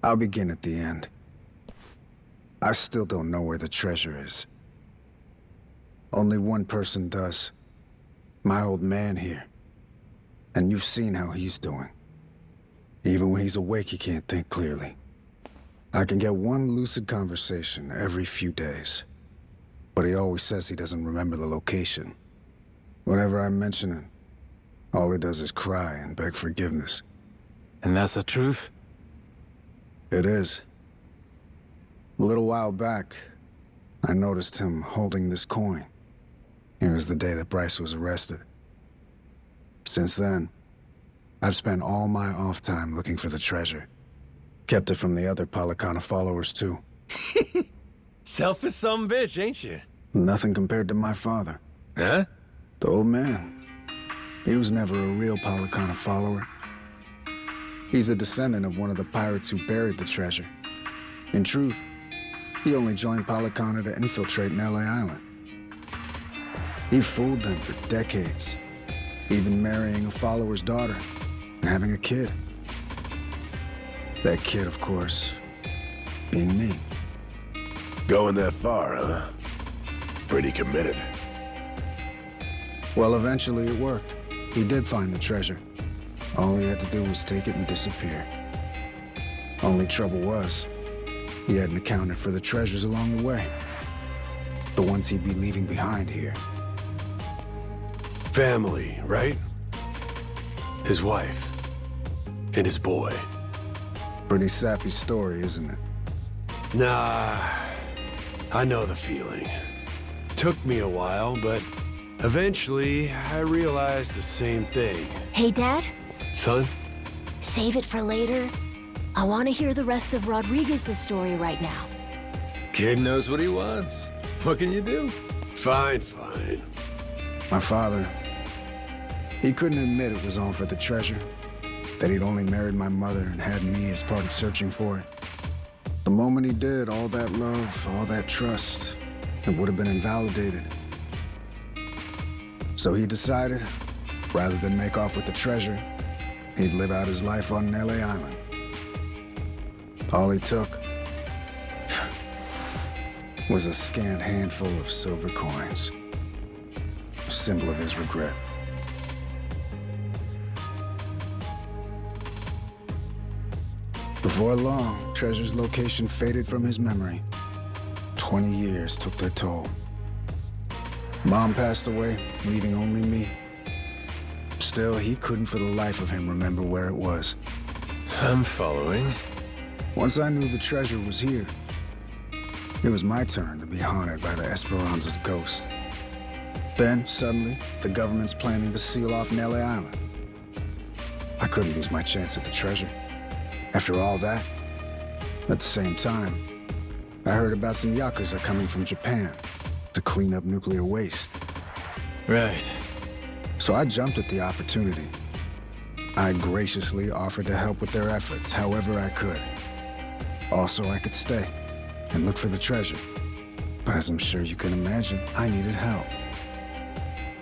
I'll begin at the end. I still don't know where the treasure is. Only one person does. My old man here. And you've seen how he's doing. Even when he's awake, he can't think clearly. I can get one lucid conversation every few days. But he always says he doesn't remember the location. Whenever I mention it, all he does is cry and beg forgiveness. And that's the truth? It is. A little while back, I noticed him holding this coin. It was the day that Bryce was arrested. Since then, I've spent all my off time looking for the treasure. Kept it from the other Palicana followers, too. Selfish some bitch, ain't you? Nothing compared to my father. Huh? The old man. He was never a real Palicana follower. He's a descendant of one of the pirates who buried the treasure. In truth, he only joined Palicana to infiltrate Nelly Island. He fooled them for decades, even marrying a follower's daughter and having a kid. That kid, of course, being me. Going that far, huh? Pretty committed. Well, eventually it worked. He did find the treasure. All he had to do was take it and disappear. Only trouble was, he hadn't accounted for the treasures along the way. The ones he'd be leaving behind here. Family, right? His wife. And his boy. Pretty sappy story, isn't it? Nah, I know the feeling. Took me a while, but eventually I realized the same thing. Hey, Dad? Son? Save it for later. I want to hear the rest of Rodriguez's story right now. Kid knows what he wants. What can you do? Fine, fine. My father, he couldn't admit it was all for the treasure. That he'd only married my mother and had me as part of searching for it. The moment he did, all that love, all that trust, it would have been invalidated. So he decided, rather than make off with the treasure, he'd live out his life on Nelly Island. All he took was a scant handful of silver coins, a symbol of his regret. Before long, treasure's location faded from his memory. 20 years took their toll. Mom passed away, leaving only me. Still, he couldn't for the life of him remember where it was. I'm following. Once I knew the treasure was here, it was my turn to be haunted by the Esperanza's ghost. Then, suddenly, the government's planning to seal off Nelly Island. I couldn't lose my chance at the treasure. After all that, at the same time, I heard about some Yakuza coming from Japan to clean up nuclear waste. Right. So I jumped at the opportunity. I graciously offered to help with their efforts however I could. Also, I could stay and look for the treasure. But as I'm sure you can imagine, I needed help.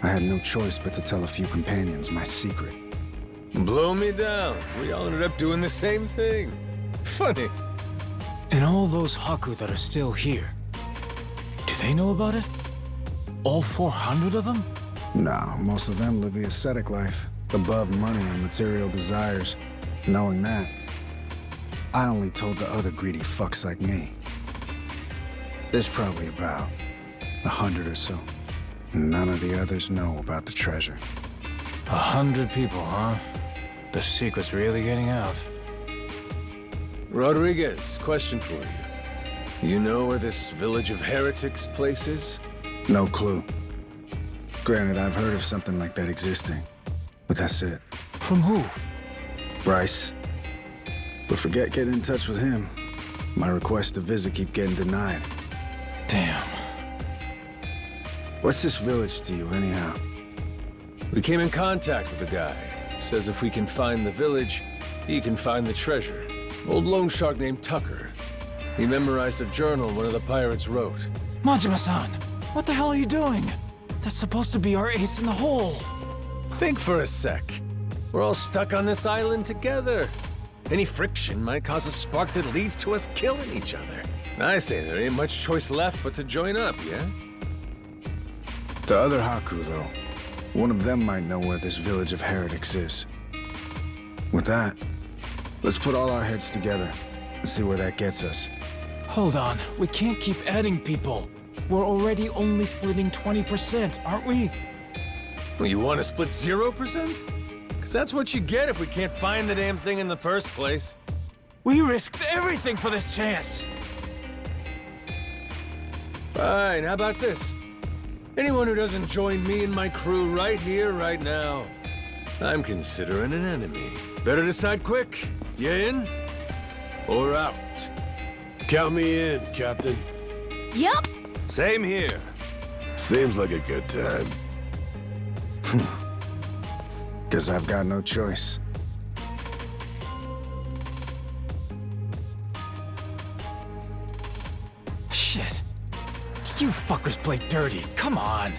I had no choice but to tell a few companions my secret. Blow me down. We all ended up doing the same thing. Funny. And all those Haku that are still here, do they know about it? All 400 of them? No, most of them live the ascetic life, above money and material desires. Knowing that, I only told the other greedy fucks like me. There's probably about 100 or so. None of the others know about the treasure. 100 people, huh? The secret's really getting out. Rodriguez, question for you. You know where this village of heretics place is? No clue. Granted, I've heard of something like that existing, but that's it. From who? Bryce. But forget getting in touch with him. My requests to visit keep getting denied. Damn. What's this village to you, anyhow? We came in contact with a guy. Says if we can find the village, he can find the treasure. Old loan shark named Tucker. He memorized a journal one of the pirates wrote. Majima-san, what the hell are you doing? That's supposed to be our ace in the hole. Think for a sec. We're all stuck on this island together. Any friction might cause a spark that leads to us killing each other. I say there ain't much choice left but to join up, yeah? The other Haku, though. One of them might know where this village of heretics is. With that, let's put all our heads together and see where that gets us. Hold on, we can't keep adding people. We're already only splitting 20%, aren't we? Well, you want to split 0%? Because that's what you get if we can't find the damn thing in the first place. We risked everything for this chance! Fine, how about this? Anyone who doesn't join me and my crew right here, right now, I'm considering an enemy. Better decide quick. You in? Or out? Count me in, Captain. Yup. Same here. Seems like a good time. Guess I've got no choice. Shit. You fuckers play dirty. Come on.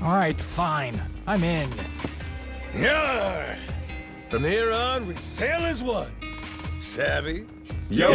All right, fine. I'm in. Yarr! From here on, we sail as one. Savvy? Yo!